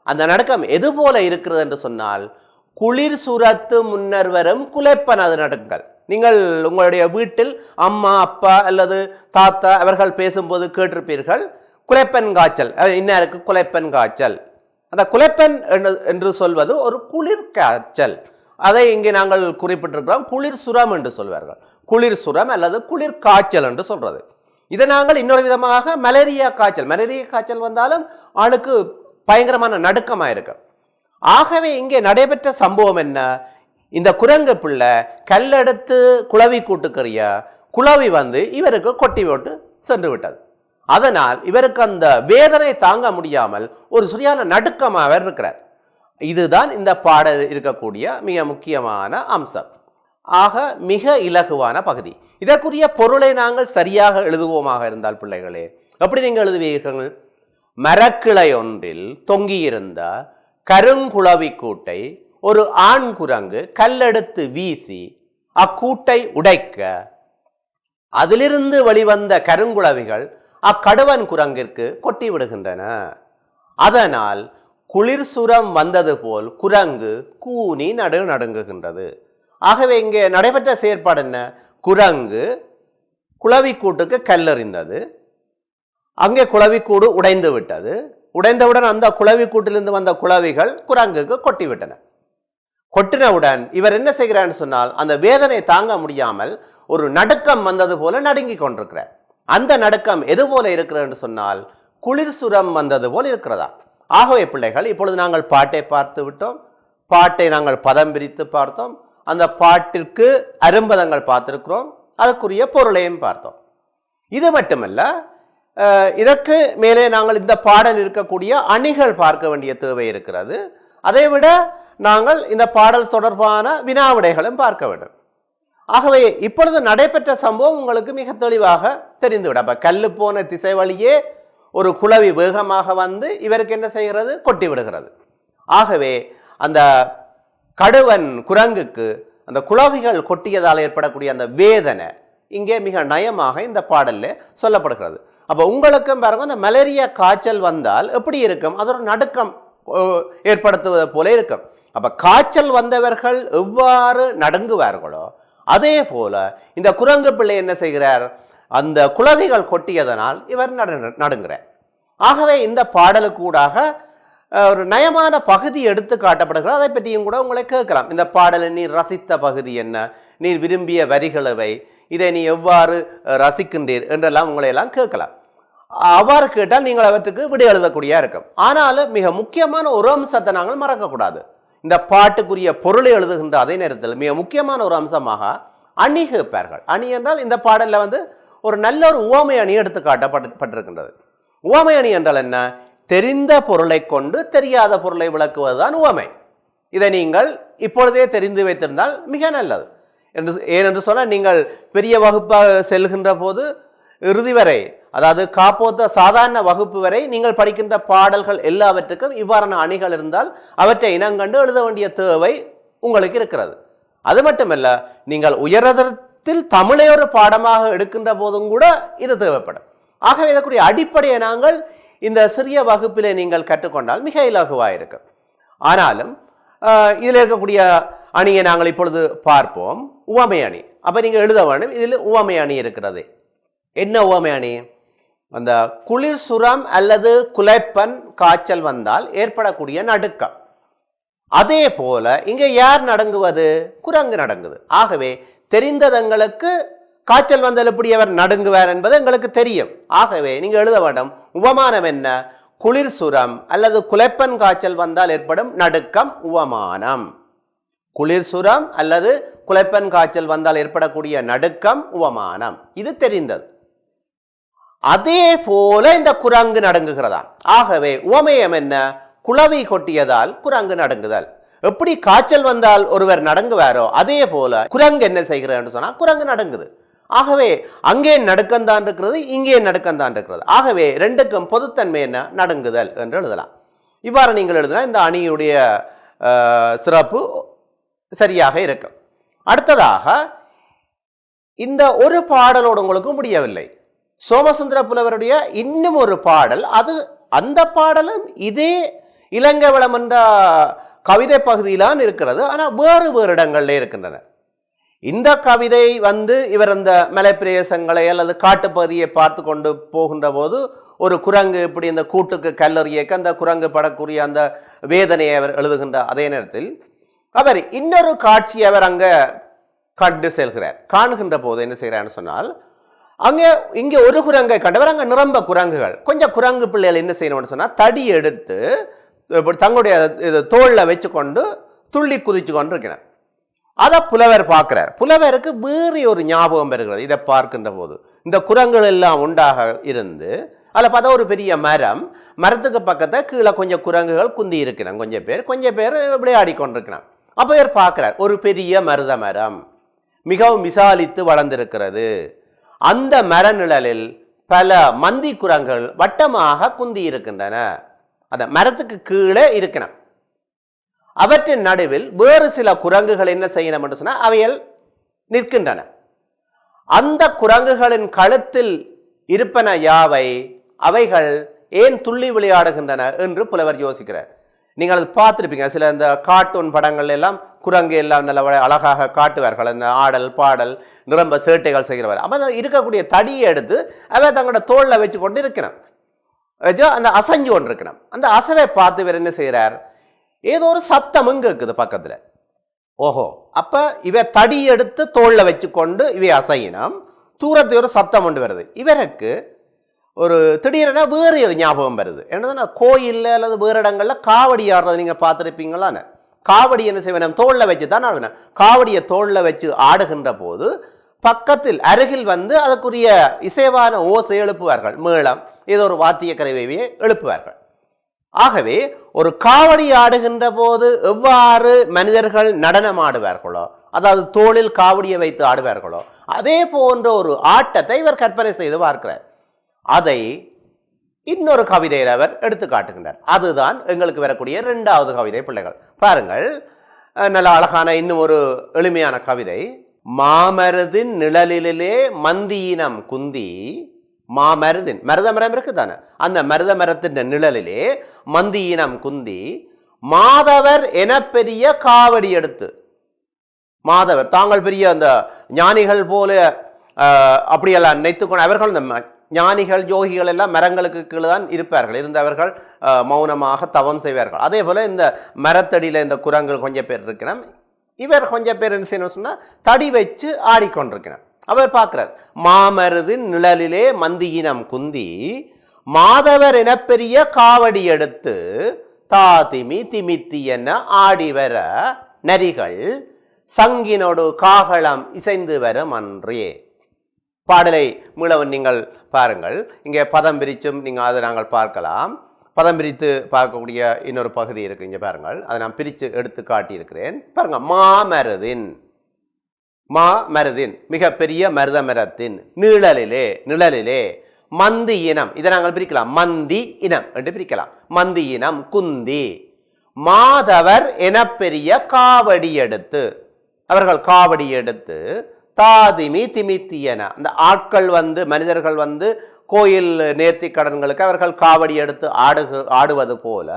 அந்த நடுக்கம் எது போல இருக்கிறது என்று சொன்னால் குளிர் சுரத்து முன்னர் வரும் குலைப்பனது நடுங்கள். நீங்கள் உங்களுடைய வீட்டில் அம்மா அப்பா அல்லது தாத்தா அவர்கள் பேசும்போது கேட்டிருப்பீர்கள், குலைப்பன் காய்ச்சல், இன்னாருக்கு குலைப்பன் காய்ச்சல். அந்த குலைப்பன் என்று சொல்வது ஒரு குளிர் காய்ச்சல். அதை இங்கே நாங்கள் குறிப்பிட்டிருக்கிறோம். குளிர் சுரம் என்று சொல்வார்கள். குளிர் சுரம் அல்லது குளிர் காய்ச்சல் என்று சொல்றது. இதை நாங்கள் இன்னொரு விதமாக மலேரியா காய்ச்சல், மலேரியா காய்ச்சல் வந்தாலும் ஆளுக்கு பயங்கரமான நடுக்கமாக இருக்கு. ஆகவே இங்கே நடைபெற்ற சம்பவம் என்ன? இந்த குரங்கு பிள்ளை கல்லெடுத்து குளவி கூட்டுக்கறிய குளவி இவருக்கு கொட்டி போட்டு சென்று விட்டது. அதனால் இவருக்கு அந்த வேதனை தாங்க முடியாமல் ஒரு சரியான நடுக்கமாக இருக்கிறார். இதுதான் இந்த பாடல் இருக்கக்கூடிய மிக முக்கியமான அம்சம். ஆக மிக இலகுவான பகுதி. இதற்குரிய பொருளை நாங்கள் சரியாக எழுதுவோமாக இருந்தால் பிள்ளைகளே எப்படி நீங்கள் எழுதுவீர்கள்? மரக்கிளை ஒன்றில் தொங்கியிருந்த கருங்குளவி கூட்டை ஒரு ஆண் குரங்கு கல்லெடுத்து வீசி அக்கூட்டை உடைக்க அதிலிருந்து வெளிவந்த கருங்குளவிகள் அக்கடுவன் குரங்கிற்கு கொட்டி விடுகின்றன. அதனால் குளிர் சுரம் வந்தது போல் குரங்கு கூனி நடுங்குகின்றது. ஆகவே இங்கே நடைபெற்ற செயற்பாடு என்ன? குரங்கு குளவி கூட்டுக்கு கல்லெறிந்தது, அங்கே குளவிக்கூடு உடைந்து விட்டது. உடைந்தவுடன் அந்த குளவி கூட்டிலிருந்து வந்த குளவிகள் குரங்குக்கு கொட்டிவிட்டன. கொட்டினவுடன் இவர் என்ன செய்கிறான்னு சொன்னால் அந்த வேதனை தாங்க முடியாமல் ஒரு நடுக்கம் வந்தது போல நடுங்கி கொண்டிருக்கிறார். அந்த நடுக்கம் எது போல இருக்கிறது சொன்னால் குளிர் சுரம் வந்தது போல் இருக்கிறதா. ஆகவே பிள்ளைகள் இப்பொழுது நாங்கள் பாட்டை பார்த்து விட்டோம். பாட்டை நாங்கள் பதம் பிரித்து பார்த்தோம். அந்த பாட்டிற்கு அரும்பதங்கள் பார்த்திருக்கிறோம். அதற்குரிய பொருளையும் பார்த்தோம். இது மட்டுமல்ல, இதற்கு மேலே நாங்கள் இந்த பாடல் இருக்கக்கூடிய அணிகள் பார்க்க வேண்டிய தேவை இருக்கிறது. அதைவிட நாங்கள் இந்த பாடல் தொடர்பான வினாவிடைகளும் பார்க்க வேண்டும். ஆகவே இப்பொழுது நடைபெற்ற சம்பவம் உங்களுக்கு மிக தெளிவாக தெரிந்துவிடும். அப்போ கல்லு போன திசை வழியே ஒரு குளவி வேகமாக இவருக்கு என்ன செய்கிறது? கொட்டி விடுகிறது. ஆகவே அந்த கடுவன் குரங்குக்கு அந்த குளவிகள் கொட்டியதால் ஏற்படக்கூடிய அந்த வேதனை இங்கே மிக நயமாக இந்த பாடலில் சொல்லப்படுகிறது. அப்போ உங்களுக்கும் பாருங்க, அந்த மலேரியா காய்ச்சல் வந்தால் எப்படி இருக்கும்? அது ஒரு நடுக்கம் ஏற்படுத்துவது போல இருக்கும். அப்போ காய்ச்சல் வந்தவர்கள் எவ்வாறு நடுங்குவார்களோ அதே போல இந்த குரங்கு பிள்ளை என்ன செய்கிறார்? அந்த குளவிகள் கொட்டியதனால் இவர் நடுங்கிறார். ஆகவே இந்த பாடலுக்கூடாக ஒரு நயமான பகுதி எடுத்து காட்டப்படுகிறது. அதை பற்றியும் கூட உங்களை கேட்கலாம். இந்த பாடலை நீர் ரசித்த பகுதி என்ன, நீர் விரும்பிய வரிகளவை, இதை நீ எவ்வாறு ரசிக்கின்றீர் என்றெல்லாம் உங்களை எல்லாம் கேட்கலாம். அவ்வாறு கேட்டால் நீங்கள் அவற்றுக்கு விடை எழுதக்கூடியா இருக்கும். ஆனாலும் மிக முக்கியமான ஒரு அம்சத்தை நாங்கள் மறக்கக்கூடாது. இந்த பாட்டுக்குரிய பொருளை எழுதுகின்ற அதே நேரத்தில் மிக முக்கியமான ஒரு அம்சமாக அணி கேட்பார்கள். அணி என்றால் இந்த பாடலில் ஒரு நல்ல ஒரு உவமை அணி எடுத்து காட்டப்பட்டிருக்கின்றது. உவமை அணி என்றால் என்ன? தெரிந்த பொருளை கொண்டு தெரியாத பொருளை விளக்குவதுதான் உவமை. இதை நீங்கள் இப்பொழுதே தெரிந்து வைத்திருந்தால் மிக நல்லது. ஏனென்று சொல்ல, நீங்கள் பெரிய வகுப்பாக செல்கின்ற போது இறுதி வரை, அதாவது காப்போத்த சாதாரண வகுப்பு வரை நீங்கள் படிக்கின்ற பாடல்கள் எல்லாவற்றுக்கும் இவ்வாறான அணிகள் இருந்தால் அவற்றை இனங்கண்டு எழுத வேண்டிய தேவை உங்களுக்கு இருக்கிறது. அது மட்டுமல்ல, நீங்கள் உயர்தரத்தில் தமிழை ஒரு பாடமாக எடுக்கின்ற போதும் கூட இது தேவைப்படும். ஆகவே இதற்குரிய அடிப்படையை நாங்கள் இந்த சிறிய வகுப்பிலே நீங்கள் கற்றுக்கொண்டால் மிக இலகுவாக இருக்கும். ஆனாலும் இதில் இருக்கக்கூடிய அணியை நாங்கள் இப்பொழுது பார்ப்போம். உவமை அணி. அப்போ நீங்கள் எழுத வேண்டும். இதில் உவமை அணி இருக்கிறது. என்ன உவமை அணி? அந்த குளிர் சுரம் அல்லது குலைப்பன் காய்ச்சல் வந்தால் ஏற்படக்கூடிய நடுக்கம். அதே போல இங்கே யார் நடுங்குவது? குரங்கு நடுங்குது. ஆகவே தெரிந்ததங்களுக்கு காய்ச்சல் வந்தால் எப்படி அவர் நடுங்குவார் என்பது எங்களுக்கு தெரியும். ஆகவே நீங்கள் எழுத வேண்டும். உவமானம் என்ன? குளிர் சுரம் அல்லது குலைப்பன் காய்ச்சல் வந்தால் ஏற்படும் நடுக்கம் உவமானம். குளிர் சுரம் அல்லது குலைப்பன் காய்ச்சல் வந்தால் ஏற்படக்கூடிய நடுக்கம் உவமானம். இது தெரிந்தது. அதே போல இந்த குரங்கு நடுங்குகிறதா. ஆகவே உவமேயம் என்ன? குளவி கொட்டியதால் குரங்கு நடுங்குதல். எப்படி காய்ச்சல் வந்தால் ஒருவர் நடுங்குவாரோ அதே போல குரங்கு என்ன செய்கிறது சொன்னால் குரங்கு நடுங்குது. ஆகவே அங்கே நடுக்கம்தான் இருக்கிறது, இங்கே நடுக்கம்தான் இருக்கிறது. ஆகவே ரெண்டுக்கும் பொதுத்தன்மை என்ன? நடுங்குதல் என்று எழுதலாம். இவ்வாறு நீங்கள் எழுதினா இந்த அணியுடைய சிறப்பு சரியாக இருக்கும். அடுத்ததாக, இந்த ஒரு பாடலோடு உங்களுக்கு முடியவில்லை. சோமசுந்தர புலவருடைய இன்னும் ஒரு பாடல், அந்த பாடலும் இதே இலங்கவளம் என்ற கவிதை பகுதியிலான் இருக்கிறது. ஆனால் வேறு வேறு இடங்களில் இருக்கின்றன. இந்த கவிதை இவர் அந்த மலைப்பிரதேசங்களை அல்லது காட்டுப்பகுதியை பார்த்து கொண்டு போகின்ற போது ஒரு குரங்கு இப்படி இந்த கூட்டுக்கு கல்லறியக்க அந்த குரங்கு படக்கூடிய அந்த வேதனையை அவர் எழுதுகின்ற அதே நேரத்தில் அவர் இன்னொரு காட்சியை அவர் அங்கே கண்டு செல்கிறார். காணுகின்ற போது என்ன செய்கிறார்னு சொன்னால், இங்கே ஒரு குரங்கை கண்டவர், அங்கே நிரம்ப குரங்குகள். கொஞ்சம் குரங்கு பிள்ளைகள் என்ன செய்யணும்னு சொன்னால், தடி எடுத்து தங்களுடைய தோளில் வச்சு கொண்டு துள்ளி குதிச்சு கொண்டு இருக்கிறார். அதை புலவர் பார்க்கிறார். புலவருக்கு வேறு ஒரு ஞாபகம் பெறுகிறது. இதை பார்க்கின்ற போது இந்த குரங்குகள் எல்லாம் உண்டாக இருந்து அதில் பார்த்தா ஒரு பெரிய மரத்துக்கு பக்கத்தில் கீழே கொஞ்சம் குரங்குகள் குந்தி இருக்கிறான். கொஞ்சம் பேர் விளையாடி கொண்டிருக்கிறான். அப்போ இவர் பார்க்கிறார், ஒரு பெரிய மருத மரம் மிகவும் விசாலித்து வளர்ந்திருக்கிறது. அந்த மர நிழலில் பல மந்தி குரங்குகள் வட்டமாக குந்தி இருக்கின்றன. அந்த மரத்துக்கு கீழே இருக்கிறான். அவற்றின் நடுவில் வேறு சில குரங்குகள் என்ன செய்யணும் என்று சொன்னால் அவைகள் நிற்கின்றன. அந்த குரங்குகளின் கழுத்தில் இருப்பன யாவை? அவைகள் ஏன் துள்ளி விளையாடுகின்றன என்று புலவர் யோசிக்கிறார். நீங்கள் அது பார்த்துருப்பீங்க. சில இந்த கார்ட்டூன் படங்கள் எல்லாம் குரங்கு எல்லாம் நல்ல அழகாக காட்டுவார்கள். அந்த ஆடல் பாடல் நிரம்ப சேட்டைகள் செய்கிறவர். அப்போ இருக்கக்கூடிய தடியை எடுத்து அவை தங்களோட தோளில் வச்சு கொண்டு இருக்கணும். அந்த அசைஞ்சு கொண்டு இருக்கணும். அந்த அசைவை பார்த்து இவர் என்ன செய்கிறார்? ஏதோ ஒரு சத்தமும் கேட்குது பக்கத்தில். ஓஹோ, அப்போ இவ தடி எடுத்து தோளில் வச்சு கொண்டு இவை அசையினம். தூரத்து ஒரு சத்தம் கொண்டு வருது. இவருக்கு ஒரு திடீரென வேறு ஒரு ஞாபகம் வருது. என்னதுன்னா, கோயிலில் அல்லது வேறு இடங்களில் காவடி ஆடுறது நீங்கள் பார்த்துருப்பீங்களான்னு. காவடி என்ன செய்வேன்? தோளில் வச்சு தான் ஆடுவேன். காவடியை தோளில் வச்சு ஆடுகின்ற போது பக்கத்தில் அருகில் அதுக்குரிய இசைவான ஓசை எழுப்புவார்கள். மேளம் ஏதோ ஒரு வாத்திய கருவியை எழுப்புவார்கள். ஆகவே ஒரு காவடி ஆடுகின்ற போது எவ்வாறு மனிதர்கள் நடனம் ஆடுவார்களோ, அதாவது தோளில் காவடியை வைத்து ஆடுவார்களோ, அதே போன்ற ஒரு ஆட்டத்தை இவர் கற்பனை செய்து பார்க்கிறார். அதை இன்னொரு கவிதையில் அவர் எடுத்து காட்டுகின்றார். அதுதான் எங்களுக்கு வரக்கூடிய 2வது கவிதை. பிள்ளைகள் பாருங்கள், நல்ல அழகான இன்னும் ஒரு எளிமையான கவிதை. மாமருதின் நிழலிலே மந்தியினம் குந்தி. மாமருதின் மருத மரம் இருக்கு தானே, அந்த மருத மரத்தின் நிழலிலே மந்தியினம் குந்தி மாதவர் என பெரிய காவடி எடுத்து. மாதவர் தாங்கள் பெரிய அந்த ஞானிகள் போல அப்படியெல்லாம் நினைத்துக்கொண்டு அவர்கள் அந்த ஞானிகள் யோகிகள் எல்லாம் மரங்களுக்கு கீழே தான் இருப்பார்கள். இருந்தவர்கள் மௌனமாக தவம் செய்வார்கள். அதே போல் இந்த மரத்தடியில் இந்த குரங்குகள் கொஞ்சம் பேர் இருக்கணும். இவர் கொஞ்சம் பேர் என்ன செய்யணும் சொன்னால் தடி வச்சு ஆடிக்கொண்டிருக்கிறார். அவர் பார்க்கிறார், மாமருதின் நிழலிலே மந்தியினம் குந்தி மாதவர் என பெரிய காவடி எடுத்து தாதிமி திமித்தி என ஆடிவர நரிகள் சங்கினோடு காகளம் இசைந்து வரும் அன்றே. பாடலை மீளவன் நீங்கள் பாருங்கள். இங்கே பதம் பிரிச்சும் நீங்கள் அதை நாங்கள் பார்க்கலாம். பதம் பிரித்து பார்க்கக்கூடிய இன்னொரு பகுதி இருக்கு, இங்கே பாருங்கள். அதை நான் பிரித்து எடுத்து காட்டியிருக்கிறேன். பாருங்க, மாமருதின், மாமருதின் மிகப்பெரிய மருத மரத்தின் நிழலிலே, நிழலிலே மந்தி இனம், இதை நாங்கள் பிரிக்கலாம், மந்தி இனம் என்று பிரிக்கலாம். மந்தி இனம் குந்தி மாதவர் என பெரிய காவடி எடுத்து, அவர்கள் காவடி எடுத்து தாதிமி திமித்தியன, அந்த ஆட்கள் வந்து மனிதர்கள் வந்து கோயில் நேர்த்தி கடன்களுக்கு அவர்கள் காவடி எடுத்து ஆடுவது போல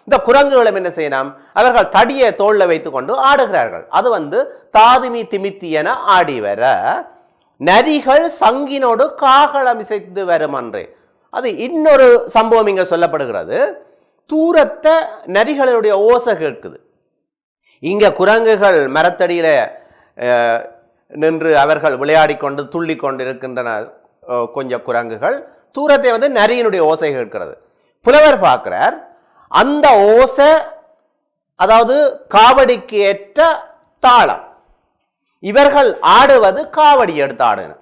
இந்த குரங்குகளும் என்ன செய்யலாம், அவர்கள் தடியை தோளில் வைத்து கொண்டு ஆடுகிறார்கள். அது வந்து தாதிமி திமித்தியன ஆடி வர நரிகள் சங்கினோடு காகளம் இசைத்து வரும் அன்றே. அது இன்னொரு சம்பவம் இங்கே சொல்லப்படுகிறது. தூரத்தை நரிகளுடைய ஓசை கேட்குது. இங்கே குரங்குகள் மரத்தடியில் நின்று அவர்கள் விளையாடி கொண்டு துள்ளி கொண்டு இருக்கின்றன. கொஞ்சம் குரங்குகள் தூரத்தை வந்து நரியினுடைய ஓசை கேட்கிறது. புலவர் பார்க்கிறார், அந்த ஓசை அதாவது காவடிக்கு ஏற்ற தாளம், இவர்கள் ஆடுவது காவடி எடுத்து ஆடுன.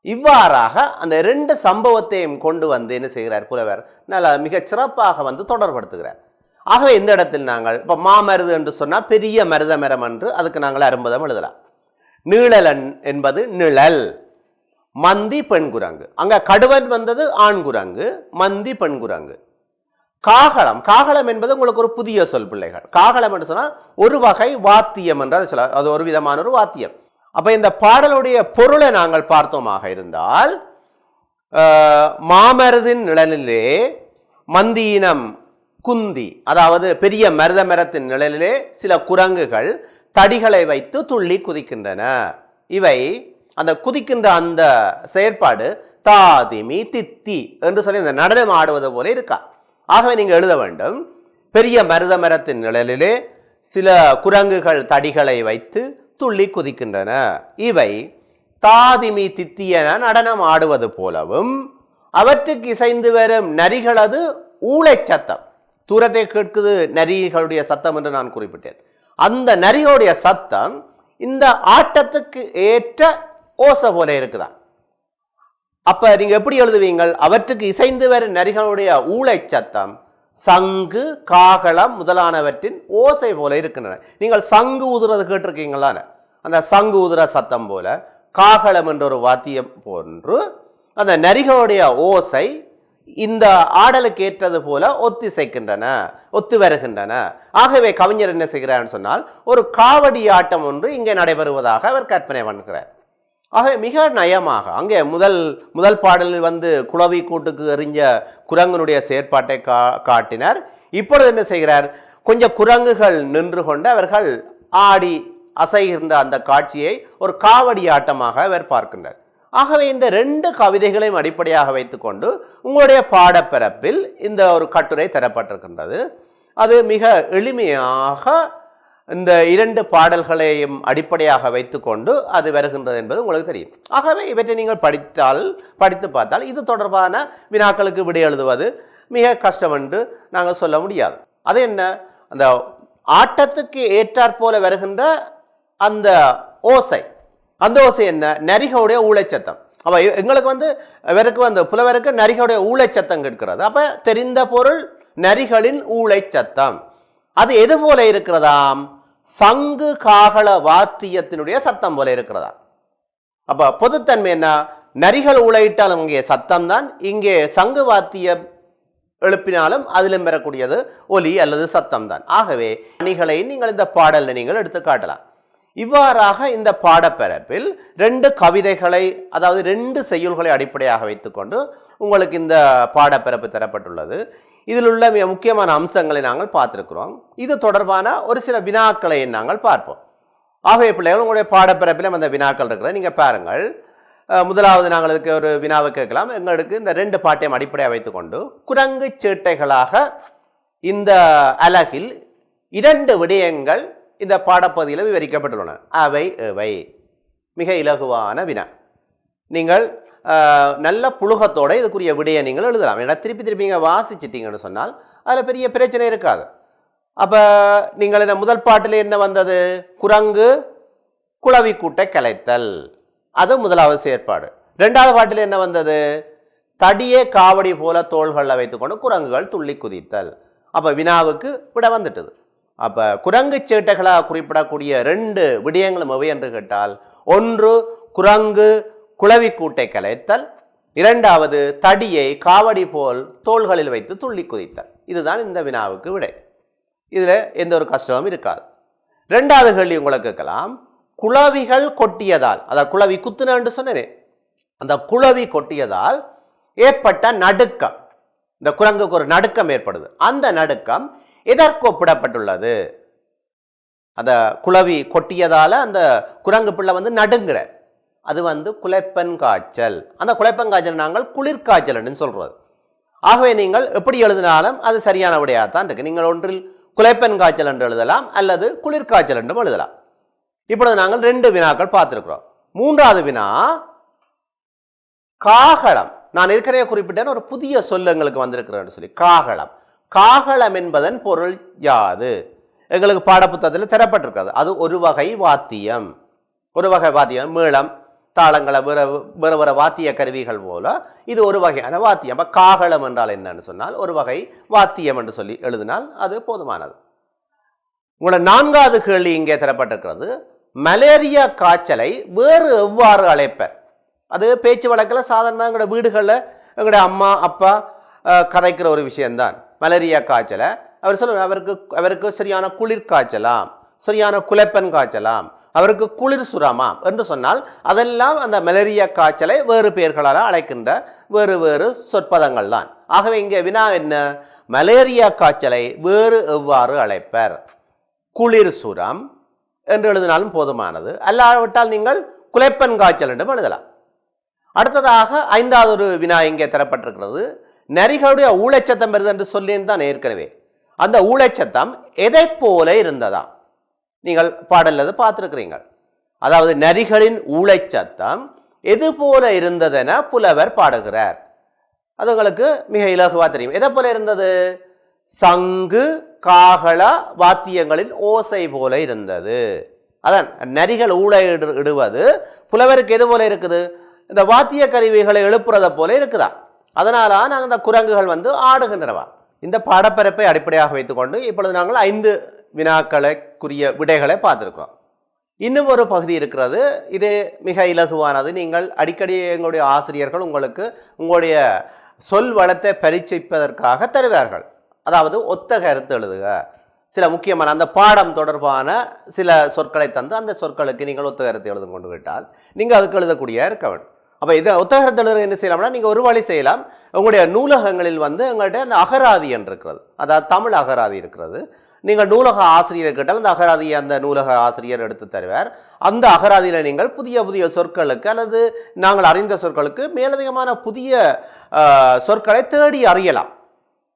இவ்வாறாக அந்த ரெண்டு சம்பவத்தையும் கொண்டு வந்து என்ன செய்கிறார் புலவர், நல்ல மிகச் சிறப்பாக வந்து தொடர்படுத்துகிறார். ஆகவே இந்த இடத்தில் நாங்கள் இப்போ மாமருது என்று சொன்னால் பெரிய மருத மரம் என்று அதுக்கு நாங்கள் அரும்பதம் எழுதலாம். நீழலன் என்பது நிழல், மந்தி பெண் குரங்கு, அங்கே கடுவன் வந்தது ஆண் குரங்கு, மந்தி பெண் குரங்கு. காகளம், காகளம் என்பது உங்களுக்கு ஒரு புதிய சொல் பிள்ளைகள். காகளம் என்று சொன்னால் ஒரு வகை வாத்தியம் என்று அதை சொல்ல, அது ஒரு விதமான ஒரு வாத்தியம். அப்போ இந்த பாடலுடைய பொருளை நாங்கள் பார்த்தோமாக இருந்தால், மாமருதின் நிழலிலே மந்தியினம் குந்தி, அதாவது பெரிய மருத மரத்தின் நிழலிலே சில குரங்குகள் தடிகளை வைத்து துள்ளி குதிக்கின்றன. இவை அந்த குதிக்கின்ற அந்த செயற்பாடு தாதிமி தித்தி என்று சொல்லி இந்த நடனம் ஆடுவது போல இருக்கா. ஆகவே நீங்கள் எழுத வேண்டும், பெரிய மருத மரத்தின் நிழலிலே சில குரங்குகள் தடிகளை வைத்து துள்ளி குதிக்கின்றன. இவை தாதிமி தித்தியென நடனம் ஆடுவது போலவும் அவற்றுக்கு இசைந்து வரும் நரிகளது ஊளை சத்தம், தூரத்தை கேட்குது நரிகளுடைய சத்தம் என்று நான் குறிப்பிட்டேன். அந்த நரிகளுடைய சத்தம் இந்த ஆட்டத்துக்கு ஏற்ற ஓசை போல இருக்குதான். அப்ப நீங்க எப்படி எழுதுவீங்கள், அவற்றுக்கு இசைந்து வரும் நரிகளுடைய ஊளை சத்தம் சங்கு காகளம் முதலானவற்றின் ஓசை போல இருக்கின்றன. நீங்கள் சங்கு ஊதுறது கேட்டிருக்கீங்களா, அந்த சங்கு ஊதுற சத்தம் போல காகளம் என்ற ஒரு வாத்தியம் போன்று அந்த நரிகளுடைய ஓசை இந்த ஆடலுக்கு ஏற்றது போல ஒத்திசைக்கின்றன, ஒத்து வருகின்றன. ஆகவே கவிஞர் என்ன செய்கிறார் சொன்னால், ஒரு காவடி ஆட்டம் ஒன்று இங்கே நடைபெறுவதாக அவர் கற்பனை பண்ணுகிறார். ஆகவே மிக நயமாக அங்கே முதல் பாடலில் வந்து குளவி கூட்டுக்கு எறிஞ்ச குரங்கனுடைய செயற்பாட்டை காட்டினார். இப்பொழுது என்ன செய்கிறார், கொஞ்சம் குரங்குகள் நின்று கொண்டு அவர்கள் ஆடி அசைகின்ற அந்த காட்சியை ஒரு காவடி ஆட்டமாக அவர் பார்க்கின்றார். ஆகவே இந்த ரெண்டு கவிதைகளையும் அடிப்படையாக வைத்துக்கொண்டு உங்களுடைய பாடப்பரப்பில் இந்த ஒரு கட்டுரை தரப்பட்டிருக்கின்றது. அது மிக எளிமையாக இந்த இரண்டு பாடல்களையும் அடிப்படையாக வைத்துக்கொண்டு அது வருகின்றது என்பது உங்களுக்கு தெரியும். ஆகவே இவற்றை நீங்கள் படித்து பார்த்தால் இது தொடர்பான வினாக்களுக்கு விடை எழுதுவது மிக கஷ்டம் என்று நாங்கள் சொல்ல முடியாது. அது என்ன, அந்த ஆட்டத்துக்கு ஏற்றாற்போல வருகின்ற அந்த ஓசை, அந்த ஓசை என்ன, நரிகளுடைய ஊளைச்சத்தம். அப்போ எங்களுக்கு வந்து இவருக்கு வந்து புலவருக்கு நரிகளுடைய ஊளைச்சத்தம் கேட்கிறது. அப்போ தெரிந்த பொருள் நரிகளின் ஊளைச்சத்தம். அது எது போல இருக்கிறதாம், சங்கு காகள வாத்தியத்தினுடைய சத்தம் போல இருக்கிறதா. அப்போ பொதுத்தன்மை என்ன, நரிகள் ஊளையிட்டாலும் இங்கே சத்தம் தான், இங்கே சங்கு வாத்தியம் எழுப்பினாலும் அதிலும் பெறக்கூடியது ஒலி அல்லது சத்தம் தான். ஆகவே அணிகளை நீங்கள் இந்த பாடலில் நீங்கள் எடுத்து காட்டலாம். இவ்வாறாக இந்த பாடப்பரப்பில் ரெண்டு கவிதைகளை, அதாவது ரெண்டு செய்யுள்களை அடிப்படையாக வைத்துக்கொண்டு உங்களுக்கு இந்த பாடப்பரப்பு தரப்பட்டுள்ளது. இதில் உள்ள மிக முக்கியமான அம்சங்களை நாங்கள் பார்த்துருக்கிறோம். இது தொடர்பான ஒரு சில வினாக்களை நாங்கள் பார்ப்போம். ஆகவே பிள்ளைகள் உங்களுடைய பாடப்பரப்பிலும் அந்த வினாக்கள் இருக்கிறது, நீங்கள் பாருங்கள். முதலாவது நாங்கள் இதுக்கு ஒரு வினாவை கேட்கலாம். எங்களுக்கு இந்த 2 பாட்டையும் அடிப்படையாக வைத்துக்கொண்டு குரங்கு சேட்டைகளாக இந்த அலகில் 2 விடயங்கள் இந்த பாடப்பகுதியில் விவரிக்கப்பட்டுள்ளன. அவை எவை? மிக இலகுவான வினா. நீங்கள் நல்ல புழுகத்தோடு இதுக்குரிய விடையை நீங்கள் எழுதலாம். ஏன்னா திருப்பி திருப்பி நீங்கள் வாசிச்சிட்டிங்கன்னு சொன்னால் அதில் பெரிய பிரச்சனை இருக்காது. அப்போ நீங்கள் என்ன முதல் பாட்டில் என்ன வந்தது? குரங்கு குளவி கூட்டை கலைத்தல், அது முதலாவது செயற்பாடு. 2வது பாட்டில் என்ன வந்தது? தடியே காவடி போல தோள்களில் வைத்துக்கொண்டு குரங்குகள் துள்ளி குதித்தல். அப்போ வினாவுக்கு விட வந்துட்டுது. அப்போ குரங்கு சேட்டைகளாக குறிப்பிடக்கூடிய 2 விடயங்களும் எவை என்று கேட்டால், ஒன்று குரங்கு குளவி கூட்டை கலைத்தல், 2வது தடியை காவடி போல் தோள்களில் வைத்து துள்ளி குதித்தல். இதுதான் இந்த வினாவுக்கு விடை. இதில் எந்த ஒரு கஷ்டமும் இருக்காது. 2வது கேள்வி உங்களுக்கு கேட்கலாம். குளவிகள் கொட்டியதால், அதாவது குளவி குத்துனு சொன்னேன், அந்த குளவி கொட்டியதால் ஏற்பட்ட நடுக்கம், இந்த குரங்குக்கு ஒரு நடுக்கம் ஏற்படுது. அந்த நடுக்கம் எதற்கு ஒப்பிடப்பட்டுள்ளது? அந்த குளவி கொட்டியதால அந்த குரங்கு பிள்ளை நடுங்குற, அது குலைப்பன் காய்ச்சல். அந்த குலைப்பன் காய்ச்சல் நாங்கள் குளிர்காய்ச்சல்னு சொல்றது. ஆகவே நீங்கள் எப்படி எழுதினாலும் அது சரியான விடையாகத்தான் இருக்கு. நீங்கள் ஒன்றில் குலைப்பன் காய்ச்சல் என்று எழுதலாம் அல்லது குளிர்காய்ச்சல் என்றும் எழுதலாம். இப்பொழுது நாங்கள் 2 வினாக்கள் பார்த்திருக்கிறோம். 3வது வினா காகளம். நான் ஏற்கனவே குறிப்பிட்டேன், ஒரு புதிய சொல் எங்களுக்கு வந்திருக்கிறேன்னு சொல்லி, காகளம். காகளம் என்பதன் பொருள் யாது? எங்களுக்கு பாடப்புத்தகத்தில் தரப்பட்டிருக்கிறது. அது ஒரு வகை வாத்தியம். ஒரு வகை வாத்தியம், மேளம், தாளங்களை வேறு வேறு வாத்திய கருவிகள் போல இது ஒரு வகையான வாத்தியம். அப்போ காகளம் என்றால் என்னன்னு சொன்னால் ஒரு வகை வாத்தியம் என்று சொல்லி எழுதினால் அது போதுமானது. உங்களோட 4வது கேள்வி இங்கே தரப்பட்டிருக்கிறது. மலேரியா காய்ச்சலை வேறு எவ்வாறு அழைப்பர்? அது பேச்சு வழக்கில் சாதாரணமாக எங்களோட வீடுகளில் எங்களுடைய அம்மா அப்பா கதைக்கிற ஒரு விஷயம்தான். மலேரியா காய்ச்சலை அவர் சொல்லுவார், அவருக்கு சரியான குளிர் காய்ச்சலாம், சரியான குலைப்பன் காய்ச்சலாம், அவருக்கு குளிர் சுரமாம் என்று சொன்னால் அதெல்லாம் அந்த மலேரியா காய்ச்சலை வேறு பெயர்களால் அழைக்கின்ற வேறு வேறு சொற்பதங்கள் தான். ஆகவே இங்கே வினா என்ன? மலேரியா காய்ச்சலை வேறு எவ்வாறு அழைப்பர்? குளிர் சுரம் என்று எழுதினாலும் போதுமானது. அல்லாவிட்டால் நீங்கள் குலைப்பன் காய்ச்சல் என்றும் எழுதலாம். அடுத்ததாக 5வது ஒரு வினா இங்கே தரப்பட்டிருக்கிறது. நரிகளுடைய ஊளைச்சத்தம் வருது என்று சொல்லியிருந்தான் ஏற்கனவே. அந்த ஊளைச்சத்தம் எதை போல இருந்ததா? நீங்கள் பாடல்லது பார்த்துருக்கிறீங்கள். அதாவது நரிகளின் ஊளைச்சத்தம் எது போல இருந்ததென புலவர் பாடுகிறார். அது உங்களுக்கு மிக இலகுவாக தெரியும். எதை போல இருந்தது? சங்கு காகள வாத்தியங்களின் ஓசை போல இருந்தது. அதான் நரிகள் ஊளை இடுவது புலவருக்கு எது போல இருக்குது? இந்த வாத்திய கருவிகளை எழுப்புறதை போல இருக்குதா? அதனால நாங்கள் இந்த குரங்குகள் ஆடுகின்றனவா? இந்த பாடப்பரப்பை அடிப்படையாக வைத்துக்கொண்டு இப்பொழுது நாங்கள் 5 வினாக்களுக்குரிய விடைகளை பார்த்துருக்கிறோம். இன்னும் ஒரு பகுதி இருக்கிறது. இது மிக இலகுவானது. நீங்கள் அடிக்கடி எங்களுடைய ஆசிரியர்கள் உங்களுக்கு உங்களுடைய சொல் வளத்தை பரீட்சிப்பதற்காக தருவார்கள். அதாவது ஒத்த கருத்து எழுதுக. சில முக்கியமான அந்த பாடம் தொடர்பான சில சொற்களை தந்து அந்த சொற்களுக்கு நீங்கள் ஒத்த கருத்து எழுது கொண்டு விட்டால் நீங்கள் அதுக்கு எழுதக்கூடிய இருக்க வேண்டும். அப்போ இதை ஒத்த கருத்து எழுத என்ன செய்யலாம்னா நீங்கள் ஒரு வழி செய்யலாம். உங்களுடைய நூலகங்களில் எங்கள்கிட்ட அந்த அகராதி என்று இருக்கிறது, அதாவது தமிழ் அகராதி இருக்கிறது. நீங்கள் நூலக ஆசிரியரை கேட்டால் அந்த அகராதியை அந்த நூலக ஆசிரியர் எடுத்து தருவார். அந்த அகராதியில் நீங்கள் புதிய புதிய சொற்களுக்கு அல்லது நாங்கள் அறிந்த சொற்களுக்கு மேலதிகமான புதிய சொற்களை தேடி அறியலாம்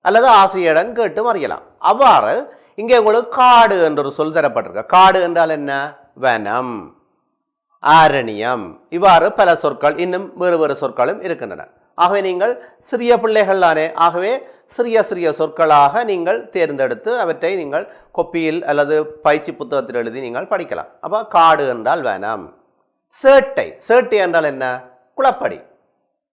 அல்லது ஆசிரியரிடம் கேட்டும் அறியலாம். அவ்வாறு இங்கே உங்களுக்கு காடு என்ற ஒரு சொல் தரப்பட்டிருக்கு. காடு என்றால் என்ன? வனம், ஆரண்யம், இவ்வாறு பல சொற்கள் இன்னும் வேறு வேறு சொற்களும் இருக்கின்றன. ஆகவே நீங்கள் சிறிய பிள்ளைகள் தானே, ஆகவே சிறிய சிறிய சொற்களாக நீங்கள் தேர்ந்தெடுத்து அவற்றை நீங்கள் கொப்பியில் அல்லது பயிற்சி புத்தகத்தில் எழுதி நீங்கள் படிக்கலாம். அப்போ காடு என்றால் வனம். சேட்டை, சேட்டை என்றால் என்ன? குளப்படி.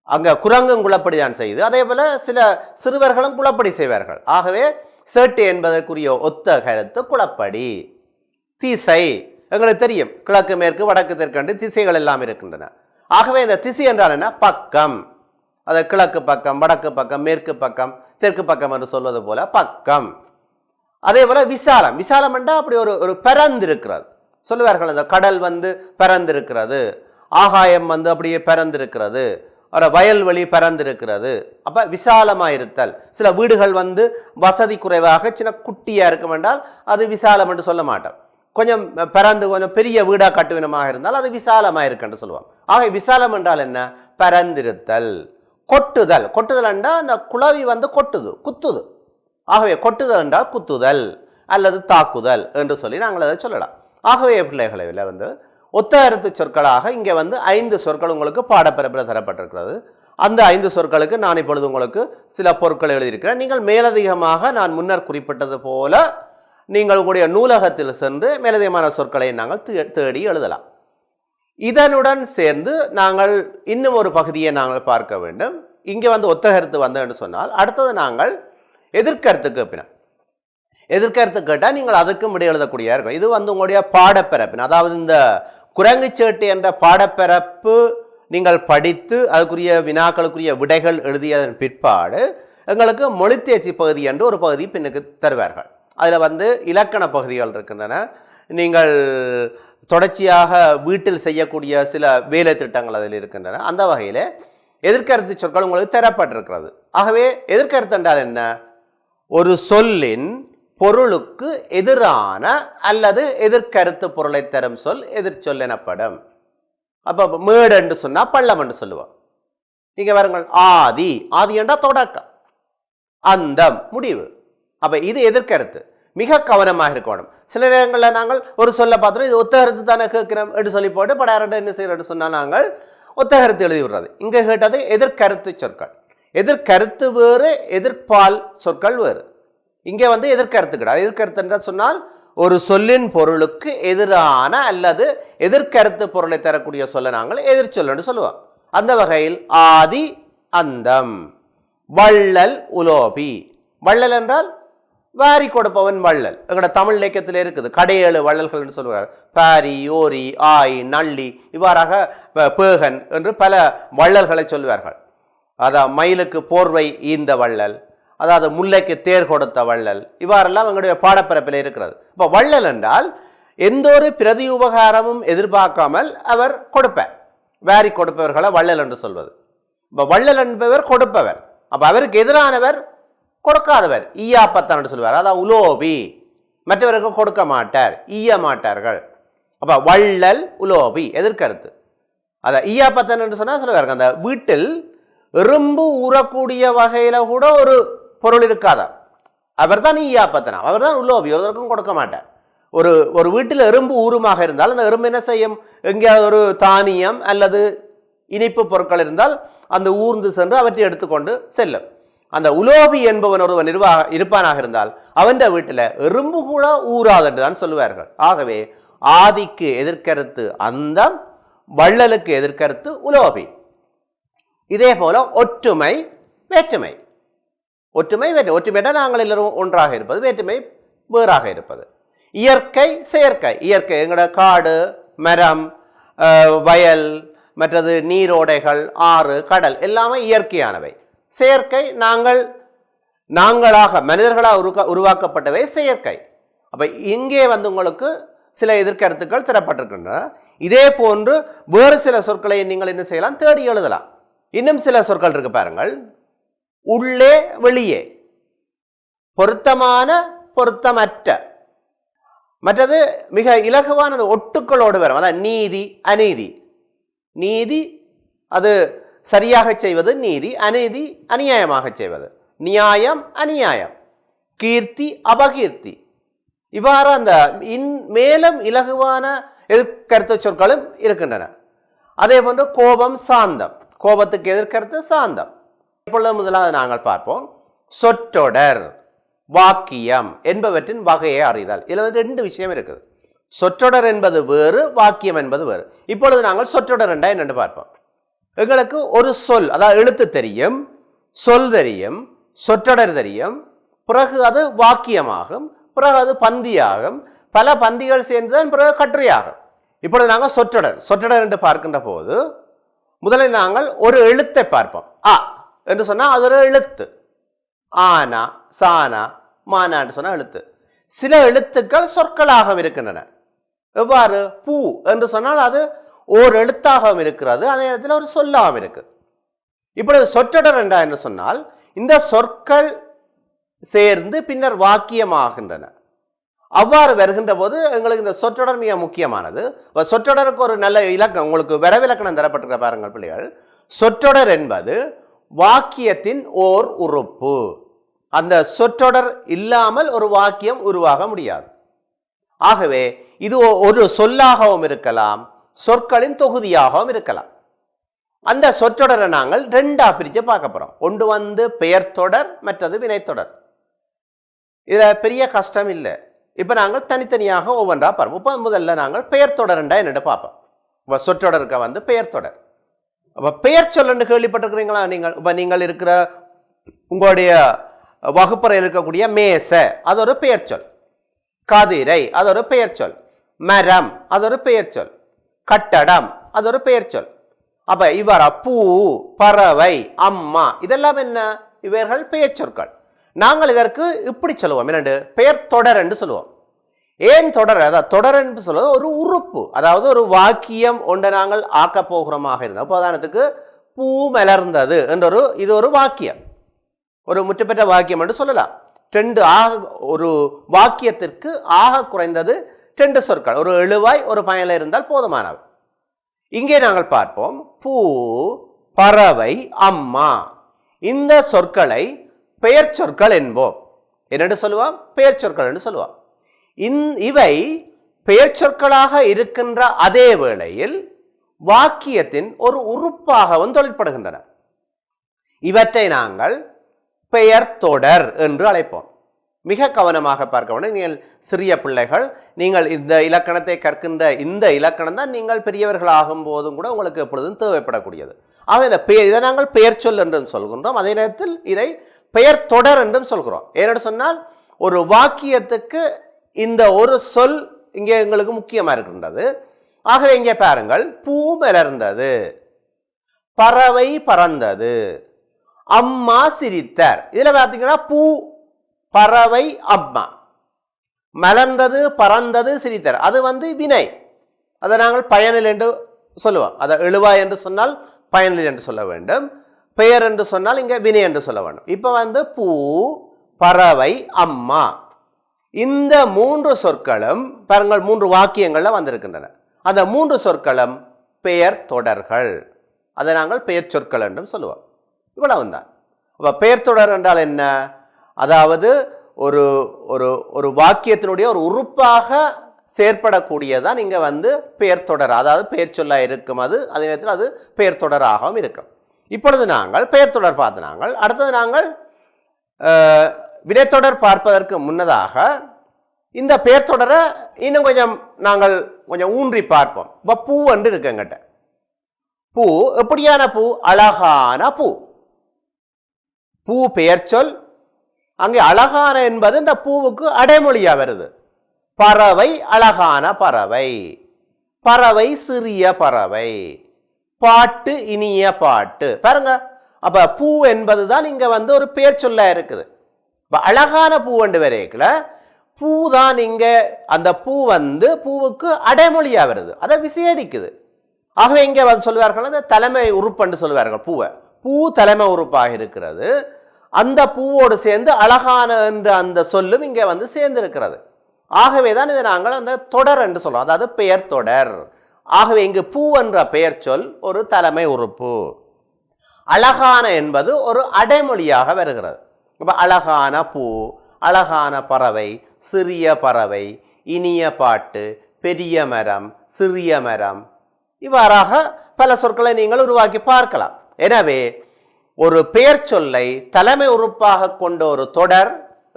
அங்கே குரங்கும் குளப்படி தான் செய்து, அதே போல் சில சிறுவர்களும் குளப்படி செய்வார்கள். ஆகவே சேட்டை என்பதற்குரிய ஒத்த கருத்து குளப்படி. திசை எங்களுக்கு தெரியும், கிழக்கு மேற்கு வடக்கு தெற்கு திசைகள் எல்லாம் இருக்கின்றன. ஆகவே இந்த திசை என்றால் என்ன? பக்கம். அது கிழக்கு பக்கம், வடக்கு பக்கம், மேற்கு பக்கம், தெற்கு பக்கம் என்று சொல்வது போல பக்கம். அதே போல விசாலம். விசாலம் என்றால் அப்படி ஒரு பரந்திருக்கிறது சொல்லுவார்கள். அந்த கடல் பரந்திருக்கிறது, ஆகாயம் அப்படியே பரந்திருக்கிறது, வயல்வெளி பரந்திருக்கிறது. அப்போ விசாலமாக இருத்தல். சில வீடுகள் வசதி குறைவாக சின்ன குட்டியாக இருக்கும் என்றால் அது விசாலம் என்று சொல்ல மாட்டோம். கொஞ்சம் பரந்து கொஞ்சம் பெரிய வீடாக கட்டுவினமாக இருந்தால் அது விசாலமாக இருக்குன்னு சொல்லுவோம். ஆக விசாலம் என்றால் என்ன? பரந்திருத்தல். கொட்டுதல், கொட்டுதல் என்றால் அந்த குளவி கொட்டுது, குத்துது. ஆகவே கொட்டுதல் என்றால் குத்துதல் அல்லது தாக்குதல் என்று சொல்லி நாங்கள் அதை சொல்லலாம். ஆகவே பிள்ளைகளை ஒத்த கருத்து சொற்களாக இங்கே 5 சொற்கள் உங்களுக்கு பாடப்பிறப்பில் தரப்பட்டிருக்கிறது. அந்த 5 சொற்களுக்கு நான் இப்பொழுது உங்களுக்கு சில பொருட்கள் எழுதியிருக்கிறேன். நீங்கள் மேலதிகமாக நான் முன்னர் குறிப்பிட்டது போல நீங்கள் உங்களுடைய நூலகத்தில் சென்று மேலதிகமான சொற்களை நாங்கள் தேடி எழுதலாம். இதனுடன் சேர்ந்து நாங்கள் இன்னும் ஒரு பகுதியை நாங்கள் பார்க்க வேண்டும். இங்கே ஒத்த கருத்து என்று சொன்னால் அடுத்தது நாங்கள் எதிர்கருத்து கேட்பினோம். எதிர்கருத்து கேட்டால் நீங்கள் அதுக்கும் விடை எழுதக்கூடிய இருக்கும். இது உங்களுடைய பாடப்பிறப்பின், அதாவது இந்த குரங்குச்சேட்டு என்ற பாடப்பிறப்பு நீங்கள் படித்து அதுக்குரிய வினாக்களுக்குரிய விடைகள் எழுதியதன் பிற்பாடு எங்களுக்கு மொழித்தேர்ச்சி பகுதி என்று ஒரு பகுதி பின்னுக்கு தருவார்கள். அதில் இலக்கண பகுதிகள் இருக்கின்றன. நீங்கள் தொடர்ச்சியாக வீட்டில் செய்யக்கூடிய சில வேலை திட்டங்கள் அதில் இருக்கின்றன. அந்த வகையில் எதிர்கருத்து சொற்கள் உங்களுக்கு தரப்பட்டிருக்கிறது. ஆகவே எதிர்கருத்து என்றால் என்ன? ஒரு சொல்லின் பொருளுக்கு எதிரான அல்லது எதிர்கருத்து பொருளை தரும் சொல் எதிர்ச்சொல் எனப்படும். அப்போ மேடு என்று சொன்னால் பள்ளம் என்று சொல்லுவோம். நீங்க வருங்கள், ஆதி, ஆதி என்றால் தொடக்கம், அந்தம் முடிவு. அப்ப இது எதிர்கருத்து. மிக கவனமாக இருக்கணும். சில நேரங்களில் நாங்கள் ஒரு சொல்ல பார்த்தோம், இது ஒத்த கருத்து தானே கேட்கிறோம் என்று சொல்லி போட்டு படாரண்ட என்ன செய்யறோம்னு சொன்னால் நாங்கள் ஒத்த கருத்து எழுதி விடுறது. இங்கே கேட்டது எதிர்கருத்து சொற்கள். எதிர்கருத்து வேறு, எதிர்ப்பால் சொற்கள் வேறு. இங்கே எதிர்கருத்து கிடையாது. எதிர்கருத்து என்று சொன்னால் ஒரு சொல்லின் பொருளுக்கு எதிரான அல்லது எதிர்கருத்து பொருளை தரக்கூடிய சொல்ல நாங்கள் எதிர்ச்சொல் என்று சொல்லுவோம். அந்த வகையில் ஆதி, அந்தம், வள்ளல், உலோபி. வள்ளல் என்றால் வாரி கொடுப்பவன் வள்ளல். எங்களோட தமிழ் இலக்கியத்தில் இருக்குது. கடையேழு வள்ளல்கள் என்று சொல்லுவார். பாரி, ஓரி, ஆய், நள்ளி, இவ்வாறாக பேகன் என்று பல வள்ளல்களை சொல்வார்கள். அதாவது மயிலுக்கு போர்வை ஈந்த வள்ளல், அதாவது முல்லைக்கு தேர் கொடுத்த வள்ளல், இவ்வாறெல்லாம் எங்களுடைய பாடப்பிறப்பில் இருக்கிறது. இப்போ வள்ளல் என்றால் எந்த ஒரு பிரதி உபகாரமும் எதிர்பார்க்காமல் அவர் கொடுப்பார். வாரி கொடுப்பவர்களை வள்ளல் என்று சொல்வது. இப்போ வள்ளல் என்பவர் கொடுப்பவர். அப்போ அவருக்கு எதிரானவர் கொடுக்காதவர், ஈயாப்பத்தான் என்று சொல்வார். அதாவது உலோபி, மற்றவருக்கு கொடுக்க மாட்டார், ஈய மாட்டார்கள். அப்போ வள்ளல், உலோபி எதிர்கருத்து. அதான் ஈயாப்பத்தன் என்று சொன்னால் சொல்லுவார்கள், அந்த வீட்டில் எறும்பு ஊறக்கூடிய வகையில கூட ஒரு பொருள் இருக்காதா, அவர் தான் ஈயாப்பத்தனா, அவர் தான் உலோபி, ஒருவருக்கும் கொடுக்க மாட்டார். ஒரு வீட்டில் எறும்பு ஊருமாக இருந்தால் அந்த எறும்பு என்ன செய்யும்? எங்கேயாவது ஒரு தானியம் அல்லது இனிப்பு பொருட்கள் இருந்தால் அந்த ஊர்ந்து சென்று அவற்றை எடுத்துக்கொண்டு செல்லும். அந்த உலோபி என்பவன் ஒருவன் இருப்பானாக இருந்தால் அவன் வீட்டில் எறும்பு கூட ஊறாது என்று தான் சொல்லுவார்கள். ஆகவே ஆதிக்கு எதிர்கருத்து அந்தம், வள்ளலுக்கு எதிர்கருத்து உலோபி. இதே போல ஒற்றுமை, வேற்றுமை. ஒற்றுமை ஒற்றுமையிட நாங்கள் எல்லாரும் ஒன்றாக இருப்பது, வேற்றுமை வேறாக இருப்பது. இயற்கை, செயற்கை. இயற்கை எங்களோட காடு, மரம், வயல், மற்றது நீரோடைகள், ஆறு, கடல் எல்லாமே இயற்கையானவை. செயற்கை நாங்களாக மனிதர்களாக உருவாக்கப்பட்டவை செயற்கை. அப்ப இங்கே உங்களுக்கு சில எதிர்கருத்துக்கள் தரப்பட்டிருக்கின்றன. இதே போன்று வேறு சில சொற்களை நீங்கள் என்ன செய்யலாம்? தேடி எழுதலாம். இன்னும் சில சொற்கள் இருக்கு பாருங்கள். உள்ளே, வெளியே, பொருத்தமான, பொருத்தமற்ற, மற்றது மிக இலகுவானது ஒட்டுக்களோடு வரும். அதான் நீதி, அநீதி. நீதி அது சரியாக செய்வது நீதி, அநீதி அநியாயமாக செய்வது, நியாயம் அநியாயம், கீர்த்தி அபகீர்த்தி. இவ்வாறு அந்த மேலும் இலகுவான எதிர்கருத்து சொற்களும் இருக்கின்றன. அதே போன்று கோபம், சாந்தம். கோபத்துக்கு எதிர்கருத்து சாந்தம். இப்பொழுது முதலாவது நாங்கள் பார்ப்போம். சொற்றொடர், வாக்கியம் என்பவற்றின் வகையை அறிதல். இதில் 2 விஷயம் இருக்குது. சொற்றொடர் என்பது வேறு, வாக்கியம் என்பது வேறு. இப்பொழுது நாங்கள் சொற்றொடர் என்றால் என்னென்று பார்ப்போம். எங்களுக்கு ஒரு சொல், அதாவது எழுத்து தெரியும், சொல் தெரியும், சொற்றொடர் தெரியும், பிறகு அது வாக்கியமாகும், பிறகு அது பந்தியாகும், பல பந்திகள் சேர்ந்துதான் பிறகு கட்டுரையாகும். இப்பொழுது நாங்கள் சொற்றொடர் என்று பார்க்கின்ற போது முதலில் நாங்கள் ஒரு எழுத்தை பார்ப்போம். அ என்று சொன்னால் அது ஒரு எழுத்து. ஆனா, சானா, மானா என்று சொன்னால் எழுத்து. சில எழுத்துக்கள் சொற்களாக இருக்கின்றன. எவ்வாறு? பூ என்று சொன்னால் அது ஓர் எழுத்தாகவும் இருக்கிறது, அதே நேரத்தில் ஒரு சொல்லாகவும் இருக்குது. இப்பொழுது சொற்றொடர் என்றா என்று சொன்னால் இந்த சொற்கள் சேர்ந்து பின்னர் வாக்கியமாகின்றன. அவ்வாறு வருகின்ற போது எங்களுக்கு இந்த சொற்றொடர் மிக முக்கியமானது. சொற்றொடருக்கு ஒரு நல்ல இலக்கம் உங்களுக்கு வரவிலக்கணம் தரப்பட்டிருக்க பாருங்கள் பிள்ளைகள். சொற்றொடர் என்பது வாக்கியத்தின் ஓர் உறுப்பு. அந்த சொற்றொடர் இல்லாமல் ஒரு வாக்கியம் உருவாக முடியாது. ஆகவே இது ஒரு சொல்லாகவும் இருக்கலாம், சொற்களின் தொகுதியாகவும் இருக்கலாம். அந்த சொற்றொடரை நாங்கள் ரெண்டா பிரித்து பார்க்க போறோம். ஒன்று பெயர் தொடர், மற்றது வினைத்தொடர். இதில் பெரிய கஷ்டம் இல்லை. இப்போ நாங்கள் தனித்தனியாக ஒவ்வொன்றா பார்ப்போம். இப்போ முதல்ல நாங்கள் பெயர் தொடர்ண்டா என்னென்னு பார்ப்போம். இப்போ சொற்றொடருக்கு பெயர் தொடர். அப்போ பெயர் சொல்லு கேள்விப்பட்டிருக்கிறீங்களா நீங்கள்? இப்போ நீங்கள் இருக்கிற உங்களுடைய வகுப்பறையில் இருக்கக்கூடிய மேசை, அது ஒரு பெயர் சொல். கதிரை, அது ஒரு பெயர் சொல். மரம், அது ஒரு பெயர் சொல். கட்டடம், அது ஒரு பெயர் சொல். அப்ப இவர பூ, பறவை, அம்மா, இதெல்லாம் என்ன? இவர்கள் பெயர் சொற்கள். நாங்கள் இதற்கு இப்படி சொல்லுவோம், என்னண்டு பெயர் தொடர் என்று சொல்லுவோம். ஏன் தொடர்? அதாவது தொடர் என்று சொல்வது ஒரு உறுப்பு, அதாவது ஒரு வாக்கியம் ஒன்றை நாங்கள் ஆக்க போகிறோமாக இருந்தோம். உதாரணத்துக்கு பூ மலர்ந்தது என்றொரு இது ஒரு வாக்கியம், ஒரு முற்றுப்பெற்ற வாக்கியம் என்று சொல்லலாம். ஒரு வாக்கியத்திற்கு ஆக குறைந்தது 2 சொற்கள், ஒரு எழுவாய் ஒரு பயனில் இருந்தால் போதுமானவை. இங்கே நாங்கள் பார்ப்போம், பூ, பறவை, அம்மா, இந்த சொற்களை பெயர் சொற்கள் என்போம். என்னென்று சொல்லுவோம்? பெயர் சொற்கள் என்று சொல்லுவோம். இவை பெயர் சொற்களாக இருக்கின்ற அதே வேளையில் வாக்கியத்தின் ஒரு உறுப்பாகவும் தொழிற்படுகின்றன. இவற்றை நாங்கள் பெயர் தொடர் என்று அழைப்போம். மிக கவனமாக பார்க்க வேண்டும். நீங்கள் சிறிய பிள்ளைகள், நீங்கள் இந்த இலக்கணத்தை கற்கின்ற இந்த இலக்கணம் தான் நீங்கள் பெரியவர்கள் ஆகும் போதும் கூட உங்களுக்கு எப்பொழுதும் தேவைப்படக்கூடியது. ஆக இதை நாங்கள் பெயர் சொல் என்றும் சொல்கின்றோம். அதே நேரத்தில் இதை பெயர் தொடர் என்றும் சொல்கிறோம். ஏனென்று சொன்னால் ஒரு வாக்கியத்துக்கு இந்த ஒரு சொல் இங்கே எங்களுக்கு முக்கியமாக இருக்கின்றது. ஆகவே இங்கே பாருங்கள், பூ மலர்ந்தது, பறவை பறந்தது, அம்மா சிரித்தார். இதில் பார்த்தீங்கன்னா பூ, பறவை, அம்மா, மலர்ந்தது, பறந்தது, சிரித்தார், அது வினை. அதை நாங்கள் பயனில் என்று சொல்லுவோம். அதை எழுவாய் என்று சொன்னால் பயனில் என்று சொல்ல வேண்டும். பெயர் என்று சொன்னால் இங்கே வினை என்று சொல்ல வேண்டும். இப்போ பூ, பறவை, அம்மா, இந்த 3 சொற்களும் பாருங்கள் 3 வாக்கியங்கள்ல வந்திருக்கின்றன. அந்த 3 சொற்களும் பெயர் தொடர்கள். அதை நாங்கள் பெயர் சொற்கள் என்றும் சொல்லுவோம். இவ்வளவுதான். அப்ப பெயர் தொடர் என்றால் என்ன? அதாவது ஒரு ஒரு ஒரு வாக்கியத்தினுடைய ஒரு உறுப்பாக செயற்படக்கூடியதான் இங்க பெயர் தொடர், அதாவது பெயர் சொல்லா இருக்கும். அதே நேரத்தில் அது பெயர் தொடராகவும் இருக்கும். இப்பொழுது நாங்கள் பெயர் தொடர் பார்த்து நாங்கள் அடுத்தது நாங்கள் வினைத்தொடர் பார்ப்பதற்கு முன்னதாக இந்த பெயர் தொடரை இன்னும் நாங்கள் கொஞ்சம் ஊன்றி பார்ப்போம். இப்போ பூ என்று இருக்குங்கிட்ட, பூ எப்படியான பூ? அழகான பூ. பூ பெயர் சொல். அங்கே அழகான என்பது இந்த பூவுக்கு அடைமொழியா வருது. பறவை அழகான பறவை, பறவை சிறிய பறவை, பாட்டு இனிய பாட்டு. பாருங்க, அப்ப பூ என்பதுதான் இங்க ஒரு பெயர் சொல்ல இருக்குது. அழகான பூ என்று வரைக்கல, பூ தான் இங்க அந்த பூ பூவுக்கு அடைமொழியா வருது, அதை விசேடிக்குது. ஆகவே இங்க சொல்லுவார்கள் அந்த தலைமை உறுப்பு என்று சொல்லுவார்கள். பூ தலைமை உறுப்பாக இருக்கிறது. அந்த பூவோடு சேர்ந்து அழகான என்ற அந்த சொல்லும் இங்க சேர்ந்து இருக்கிறது. ஆகவே தான் இதை நாங்கள் அந்த தொடர் என்று சொல்றோம், அதாவது பெயர் தொடர். ஆகவே இங்கு பூ என்ற பெயர் சொல் ஒரு தலைமை உறுப்பு. அழகான என்பது ஒரு அடைமொழியாக வருகிறது. இப்ப அழகான பூ, அழகான பறவை, சிறிய பறவை, இனிய பாட்டு, பெரிய மரம், சிறிய மரம், இவ்வாறாக பல சொற்களை நீங்கள் உருவாக்கி பார்க்கலாம். எனவே ஒரு பெயர் சொல்லை தலைமை உறுப்பாக கொண்ட ஒரு தொடர்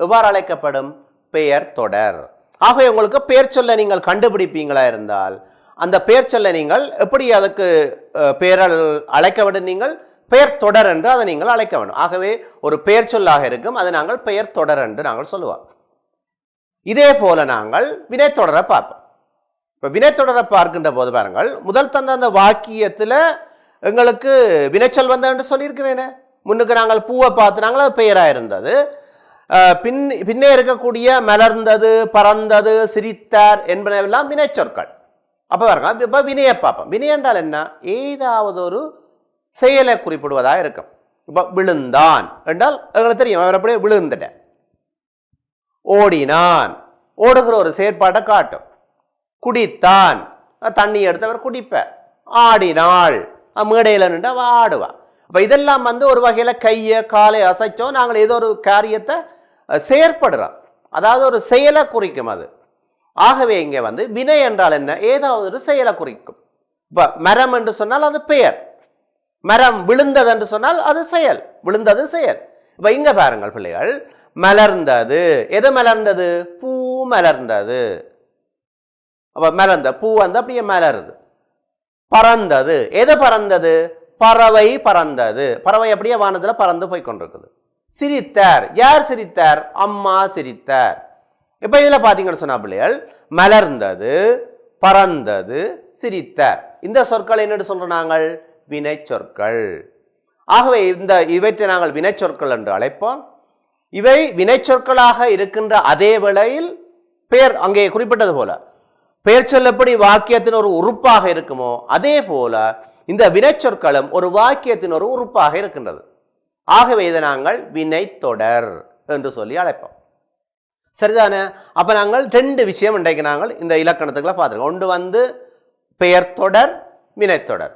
எவ்வாறு அழைக்கப்படும்? பெயர் தொடர். ஆகவே உங்களுக்கு பெயர் சொல்லை நீங்கள் கண்டுபிடிப்பீங்களா இருந்தால் அந்த பெயர் சொல்லை நீங்கள் எப்படி அதுக்கு பெயரால் அழைக்க வேண்டும்? நீங்கள் பெயர் தொடர் என்று அதை நீங்கள் அழைக்க வேண்டும். ஆகவே ஒரு பெயர் சொல்லாக இருக்கும், அதை நாங்கள் பெயர் தொடர் என்று நாங்கள் சொல்லுவோம். இதே போல நாங்கள் வினைத்தொடரை பார்ப்போம். இப்போ வினைத்தொடரை பார்க்கின்ற போது பாருங்கள், முதல் தந்த அந்த வாக்கியத்தில் எங்களுக்கு வினைச்சொல் என்று சொல்லியிருக்கிறேனே. முன்னுக்கு நாங்கள் பூவை பார்த்து நாங்கள் அது பெயராக இருந்தது. பின்னே இருக்கக்கூடிய மலர்ந்தது, பறந்தது, சிரித்தார் என்பனவெல்லாம் வினைச்சொற்கள். அப்போ பாருங்க, இப்போ வினையை பார்ப்போம். வினை என்றால் என்ன? ஏதாவது ஒரு செயலை குறிப்பிடுவதாக இருக்கும். இப்போ விழுந்தான் என்றால் எங்களுக்கு தெரியும், அவர் அப்படியே விழுந்துட்டேன். ஓடினான், ஓடுகிற ஒரு செயற்பாட்டை காட்டும். குடித்தான், தண்ணி எடுத்தவர் குடிப்பார். ஆடினாள், மேடையில் நின்று அவ ஆடுவாள். அப்போ இதெல்லாம் ஒரு வகையில் கையை காலை அசைச்சோம், நாங்கள் ஏதோ ஒரு காரியத்தை செயற்படுறோம், அதாவது ஒரு செயலை குறிக்கும் அது. ஆகவே இங்கே வினை என்றால் என்ன? ஏதாவது ஒரு செயலை குறிக்கும். இப்போ மரம் என்று சொன்னால் அது பெயர், மரம் விழுந்தது என்று சொன்னால் அது செயல், விழுந்தது செயல். இப்போ இங்கே பாருங்கள் பிள்ளைகள், மலர்ந்தது, எது மலர்ந்தது? பூ மலர்ந்தது. அப்போ மலர்ந்த பூ அப்படியே மலருது. பறந்தது, எது பறந்தது? பறவை பறந்தது. பறவை அப்படியே வானத்தில் பறந்து போய் கொண்டிருக்குது. சிரித்தார், யார் சிரித்தார்? அம்மா சிரித்தார். இப்போ இதில் பார்த்தீங்கன்னு சொன்னா பிள்ளைகள், மலர்ந்தது, பறந்தது, சிரித்தார். இந்த சொற்கள் என்னென்னு சொல்றோம் நாங்கள்? வினை சொற்கள். ஆகவே இவற்றை நாங்கள் வினை சொற்கள் என்று அழைப்போம். இவை வினை சொற்களாக இருக்கின்ற அதே வேளையில் பெயர் அங்கே குறிப்பிட்டது போல பெயர் சொல் எப்படி வாக்கியத்தின் ஒரு உறுப்பாக இருக்குமோ அதே போல இந்த வினை சொற்களும் ஒரு வாக்கியத்தின் ஒரு உறுப்பாக இருக்கின்றது. ஆகவே இதை நாங்கள் வினை தொடர் என்று சொல்லி அழைப்போம். சரிதானே? அப்போ நாங்கள் ரெண்டு விஷயம் இன்றைக்கு நாங்கள் இந்த இலக்கணத்துக்குள்ள பார்த்துருக்கோம். ஒன்று பெயர் தொடர், வினைத்தொடர்.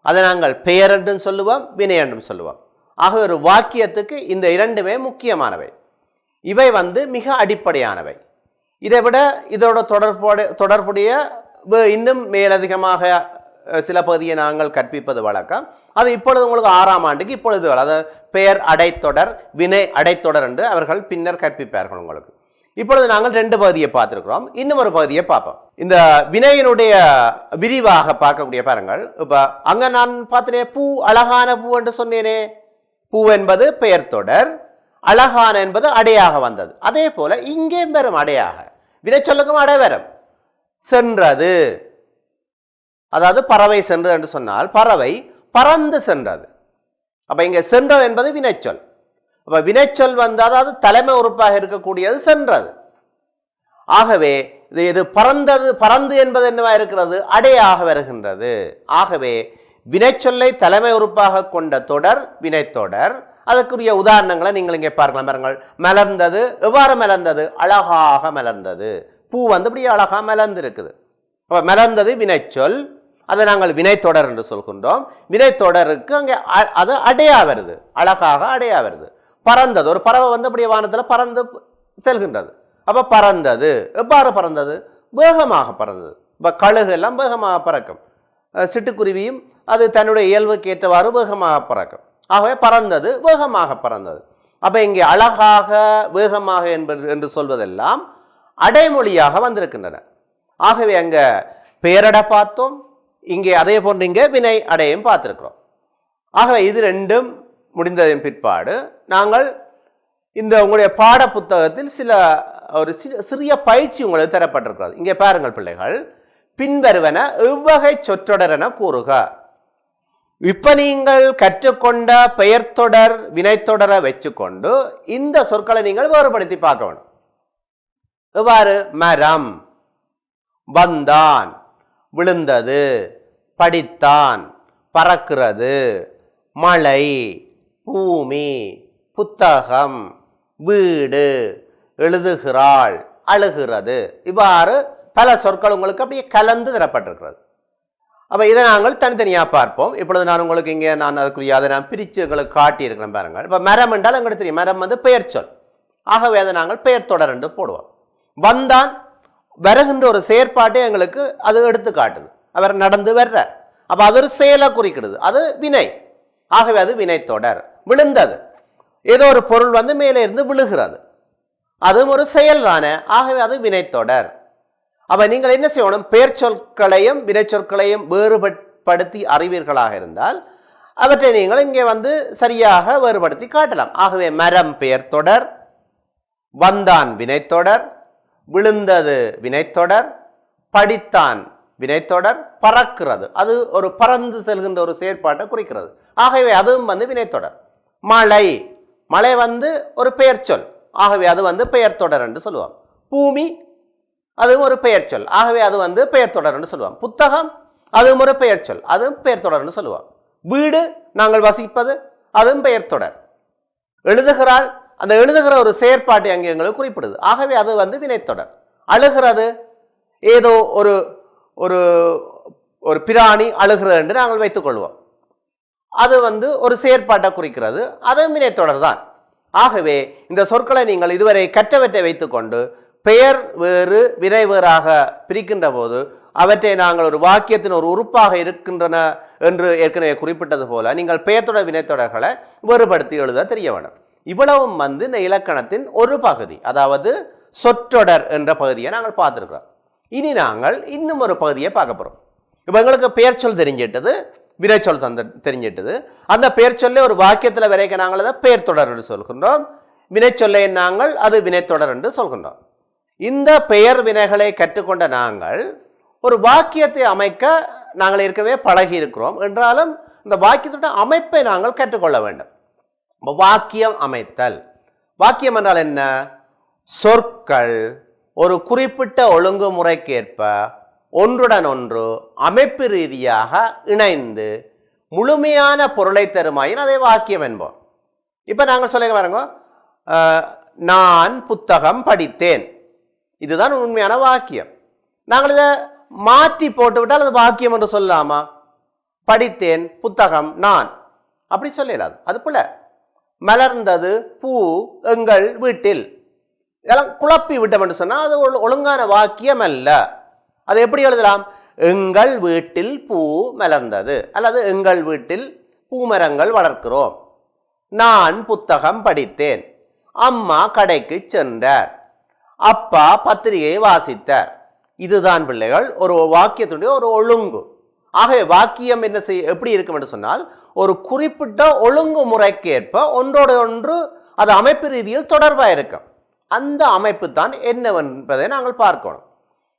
அதை நாங்கள் பெயர் என்றும் சொல்லுவோம், வினை என்றும் சொல்லுவோம். ஆக ஒரு வாக்கியத்துக்கு இந்த இரண்டுமே முக்கியமானவை. இவை மிக அடிப்படையானவை. இதை விட இதோட தொடர்புடைய இன்னும் மேலதிகமாக சில பகுதியை நாங்கள் கற்பிப்பது வழக்கம். அது இப்பொழுது உங்களுக்கு 6ஆம் ஆண்டுக்கு இப்பொழுது அதாவது பெயர் அடைத்தொடர், வினை அடைத்தொடர் என்று அவர்கள் பின்னர் கற்பிப்பார்கள் உங்களுக்கு. இப்பொழுது நாங்கள் 2 பகுதியை பார்த்துருக்கிறோம். இன்னும் ஒரு பகுதியை பார்ப்போம். இந்த வினையினுடைய விரிவாக பார்க்கக்கூடிய பாருங்கள். இப்போ அங்கே நான் பார்த்தனே பூ, அழகான பூ என்று சொன்னேனே. பூ என்பது பெயர் தொடர், அழகான என்பது அடையாக வந்தது. அதே போல இங்கே வரும் அடையாக, வினை சொல்லுக்கும் அடை வரும். சென்றது, அதாவது பறவை சென்றது என்று சொன்னால் பறவை பறந்து சென்றது. அப்போ இங்கே சென்றது என்பது வினைச்சொல். அப்போ வினைச்சொல் அதாவது தலைமை உறுப்பாக இருக்கக்கூடியது சென்றது. ஆகவே இது பறந்தது, பறந்து என்பது என்னவா இருக்கிறது? அடையாக வருகின்றது. ஆகவே வினைச்சொல்லை தலைமை உறுப்பாக கொண்ட தொடர் வினைத்தொடர். அதற்குரிய உதாரணங்களை நீங்கள் இங்கே பார்க்கலாம். பாருங்கள், மலர்ந்தது. எவ்வாறு மலர்ந்தது? அழகாக மலர்ந்தது. பூ இப்படி அழகாக மலர்ந்து இருக்குது. அப்போ மலர்ந்தது வினைச்சொல், அதை நாங்கள் வினைத்தொடர் என்று சொல்கின்றோம். வினைத்தொடருக்கு அங்கே அது அடையா வருது, அழகாக அடையா வருது. பறந்தது, ஒரு பறவை அப்படியே வானத்தில் பறந்து செல்கின்றது. அப்போ பறந்தது. எவ்வாறு பறந்தது? வேகமாக பறந்தது. இப்போ கழுகு எல்லாம் வேகமாக பறக்கும், சிட்டுக்குருவியும் அது தன்னுடைய இயல்புக்கு ஏற்றவாறு வேகமாக பறக்கும். ஆகவே பறந்தது, வேகமாக பறந்தது. அப்போ இங்கே அழகாக வேகமாக என்று சொல்வதெல்லாம் அடைமொழியாக வந்திருக்கின்றன. ஆகவே அங்கே பெயரடை பார்த்தோம், இங்கே அதே போன்று இங்கே வினை அடையும் பார்த்துருக்கிறோம். ஆகவே இது ரெண்டும் முடிந்ததன் பிற்பாடு நாங்கள் இந்த உங்களுடைய பாட புத்தகத்தில் ஒரு சிறிய பயிற்சி உங்களுக்கு தரப்பட்டிருக்கிறது. இங்கே பாருங்கள் பிள்ளைகள், பின்வருவன எவ்வகை சொற்றொடர் என கூறுக. இப்ப நீங்கள் கற்றுக்கொண்ட பெயர்த்தொடர் வினைத்தொடரை வச்சுக்கொண்டு இந்த சொற்களை நீங்கள் வேறுபடுத்தி பார்க்க வேண்டும். எவ்வாறு? மரம், வந்தான், விழுந்தது, படித்தான், பறக்கிறது, மழை, பூமி, புத்தகம், வீடு, எழுதுகிறாள், அழுகிறது. இவ்வாறு பல சொற்கள் உங்களுக்கு அப்படியே கலந்து தரப்பட்டிருக்கிறது. அப்போ இதை நாங்கள் தனித்தனியாக பார்ப்போம். இப்பொழுது நான் உங்களுக்கு இங்கே அதுக்குரிய அதை நான் பிரித்து உங்களுக்கு காட்டியிருக்கிறேன் பாருங்கள். இப்போ மரம் என்றால் எங்களுக்கு தெரியும், மரம் பெயர் சொல். ஆகவே அதை நாங்கள் பெயர் தொடர் என்று போடுவோம். வந்தான் வருகின்ற ஒரு செயற்பாட்டை எங்களுக்கு அது எடுத்து காட்டுது, அவர் நடந்து வர்றார். அப்போ அது ஒரு செயலை குறிக்கிறது, அது வினை. ஆகவே அது வினைத்தொடர். விழுந்தது, ஏதோ ஒரு பொருள் மேலே இருந்து விழுகிறது, அதுவும் ஒரு செயல் தானே. ஆகவே அது வினைத்தொடர். அப்போ நீங்கள் என்ன செய்யணும்? பெயர் சொற்களையும் வினை சொற்களையும் வேறுபடுத்தி அறிவீர்களாக இருந்தால் அவற்றை நீங்கள் இங்கே சரியாக வேறுபடுத்தி காட்டலாம். ஆகவே மரம் பெயர் தொடர், வந்தான் வினைத்தொடர், விழுந்தது வினைத்தொடர், படித்தான் வினைத்தொடர், பறக்கிறது அது ஒரு பறந்து செல்கின்ற ஒரு செயற்பாட்டை குறிக்கிறது. ஆகவே அதுவும் வினைத்தொடர். மழை, மழை ஒரு பெயர் சொல். ஆகவே அது பெயர் தொடர் என்று சொல்லுவோம். பூமி அதுவும் ஒரு பெயர் சொல். ஆகவே அது பெயர் தொடர் என்று சொல்லுவோம். புத்தகம் அதுவும் ஒரு பெயர் சொல், அதுவும் பெயர் தொடர் என்று சொல்லுவோம். வீடு நாங்கள் வசிப்பது அதுவும் பெயர் தொடர். எழுதுகிறாள், அந்த எழுதுகிற ஒரு செயற்பாட்டை அங்கே எங்களுக்கு குறிப்பிடுது. ஆகவே அது வினைத்தொடர். அழுகிறது ஏதோ ஒரு ஒரு ஒரு பிராணி அழுகிறது என்று நாங்கள் வைத்துக்கொள்வோம். அது ஒரு செயற்பாட்டை குறிக்கிறது. அது வினைத்தொடர் தான். ஆகவே இந்த சொற்களை நீங்கள் இதுவரை கற்றவற்றை வைத்துக்கொண்டு பெயர் வேறு வினை வேறாக பிரிக்கின்ற போது அவற்றை நாங்கள் ஒரு வாக்கியத்தின் ஒரு உறுப்பாக இருக்கின்றன என்று ஏற்கனவே குறிப்பிட்டது போல நீங்கள் பெயர்த்தொடர் வினைத்தொடர்களை வேறுபடுத்தி எழுத தெரிய வேண்டும். இவ்வளவும் இந்த இலக்கணத்தின் ஒரு பகுதி, அதாவது சொற்றொடர் என்ற பகுதியை நாங்கள் பார்த்துருக்கிறோம். இனி நாங்கள் இன்னும் ஒரு பகுதியை பார்க்க போகிறோம். இப்போ எங்களுக்கு பெயர் சொல் தெரிஞ்சிட்டது, வினைச்சொல் தெரிஞ்சிட்டது. அந்த பெயர் சொல்லை ஒரு வாக்கியத்தில் வரைக்க நாங்கள் அதை பெயர் தொடர் என்று சொல்கின்றோம். வினைச்சொல்லை நாங்கள் அது வினைத்தொடர் என்று சொல்கின்றோம். இந்த பெயர் வினைகளை கற்றுக்கொண்ட நாங்கள் ஒரு வாக்கியத்தை அமைக்க நாங்கள் ஏற்கனவே பழகி இருக்கிறோம். என்றாலும் இந்த வாக்கியத்தோட அமைப்பை நாங்கள் கற்றுக்கொள்ள வேண்டும். வாக்கியம் அமைத்தல். வாக்கியம் என்றால் என்ன? சொற்கள் ஒரு குறிப்பிட்ட ஒழுங்குமுறைக்கேற்ப ஒன்றுடன் ஒன்று அமைப்பு ரீதியாக இணைந்து முழுமையான பொருளை தருமாயின் அதை வாக்கியம் என்போம். இப்போ நாங்கள் சொல்ல பாருங்க, நான் புத்தகம் படித்தேன், இதுதான் உண்மையான வாக்கியம். நாங்கள் இதை மாற்றி போட்டுவிட்டால் அது வாக்கியம் என்று சொல்லலாமா? படித்தேன் புத்தகம் நான் அப்படி சொல்லலாது, அது போல. மலர்ந்தது பூ எங்கள் வீட்டில், இதெல்லாம் குழப்பி விட்டோம் என்று சொன்னால் அது ஒழுங்கான வாக்கியம் அல்ல. அதை எப்படி எழுதலாம்? எங்கள் வீட்டில் பூ மலர்ந்தது, அல்லது எங்கள் வீட்டில் பூமரங்கள் வளர்க்கிறோம். நான் புத்தகம் படித்தேன், அம்மா கடைக்கு சென்றார், அப்பா பத்திரிகை வாசித்தார். இதுதான் பிள்ளைகள் ஒரு வாக்கியத்துடைய ஒரு ஒழுங்கு. ஆகவே வாக்கியம் என்ன எப்படி இருக்கும் என்று சொன்னால் ஒரு குறிப்பிட்ட ஒழுங்கு முறைக்கேற்ப ஒன்றோடு ஒன்று அது அமைப்பு ரீதியில் தொடர்பாக இருக்கும். அந்த அமைப்பு தான் என்னவென்பதை நாங்கள் பார்க்கணும்.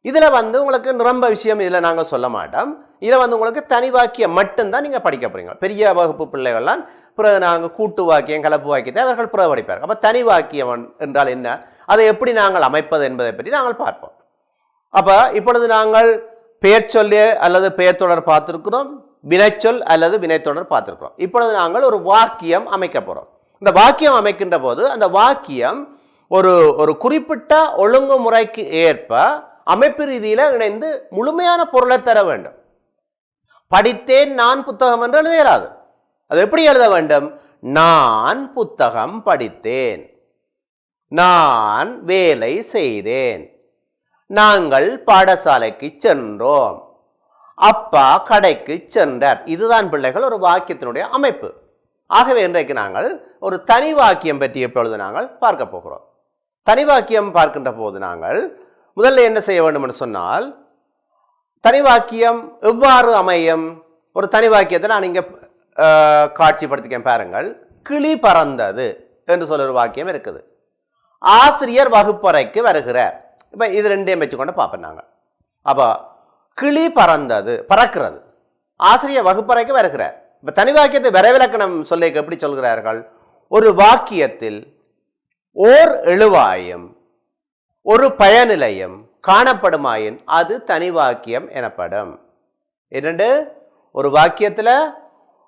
இதில் உங்களுக்கு நிரம்ப விஷயம் இதில் நாங்கள் சொல்ல மாட்டோம். இதில் உங்களுக்கு தனி வாக்கியம் மட்டும்தான் நீங்கள் படிக்க போகிறீங்க. பெரிய வகுப்பு பிள்ளைகள்லாம் பிறகு நாங்கள் கூட்டு வாக்கியம் கலப்பு வாக்கியத்தை அவர்கள் பிறகு படிப்பார்கள். அப்போ தனி வாக்கியம் என்றால் என்ன, அதை எப்படி நாங்கள் அமைப்பது என்பதை பற்றி நாங்கள் பார்ப்போம். அப்போ இப்பொழுது நாங்கள் பெயர் சொல்லு அல்லது பெயர் தொடர் பார்த்துருக்கிறோம், வினைச்சொல் அல்லது வினைத்தொடர் பார்த்துருக்கிறோம். இப்பொழுது நாங்கள் ஒரு வாக்கியம் அமைக்க போகிறோம். இந்த வாக்கியம் அமைக்கின்ற போது அந்த வாக்கியம் ஒரு ஒரு குறிப்பிட்ட ஒழுங்குமுறைக்கு ஏற்ப அமைப்பு ரீதியில் இணைந்து முழுமையான பொருளை தர வேண்டும். படித்தேன் நான் புத்தகம் என்று எழுத இயலாது. அது எப்படி எழுத வேண்டும்? நான் புத்தகம் படித்தேன், நான் வேலை செய்தேன், நாங்கள் பாடசாலைக்கு சென்றோம், அப்பா கடைக்கு சென்றார். இதுதான் பிள்ளைகள் ஒரு வாக்கியத்தினுடைய அமைப்பு. ஆகவே இன்றைக்கு நாங்கள் ஒரு தனி வாக்கியம் பற்றி எப்பொழுது நாங்கள் பார்க்க போகிறோம். தனி வாக்கியம் பார்க்கின்ற போது நாங்கள் முதல்ல என்ன செய்ய வேண்டும் என்று சொன்னால், தனி வாக்கியம் எவ்வாறு அமையும்? ஒரு தனி வாக்கியத்தை நான் இங்கே காட்சிப்படுத்திக்க பாருங்கள். கிளி பறந்தது என்று சொல்ல ஒரு வாக்கியம் இருக்குது. ஆசிரியர் வகுப்பறைக்கு வருகிறார். இப்போ இது ரெண்டையும் வச்சுக்கொண்டு பார்ப்போம் நாங்கள். அப்போ கிளி பறந்தது, பறக்கிறது. ஆசிரியர் வகுப்பறைக்கு வருகிறார். இப்போ தனி வாக்கியத்தை விரைவிலக்கணம் சொல்ல எப்படி சொல்கிறார்கள்? ஒரு வாக்கியத்தில் ஓர் எழுவாயும் ஒரு பயனிலையும் காணப்படுமாயின் அது தனி வாக்கியம் எனப்படும். இரண்டு, ஒரு வாக்கியத்தில்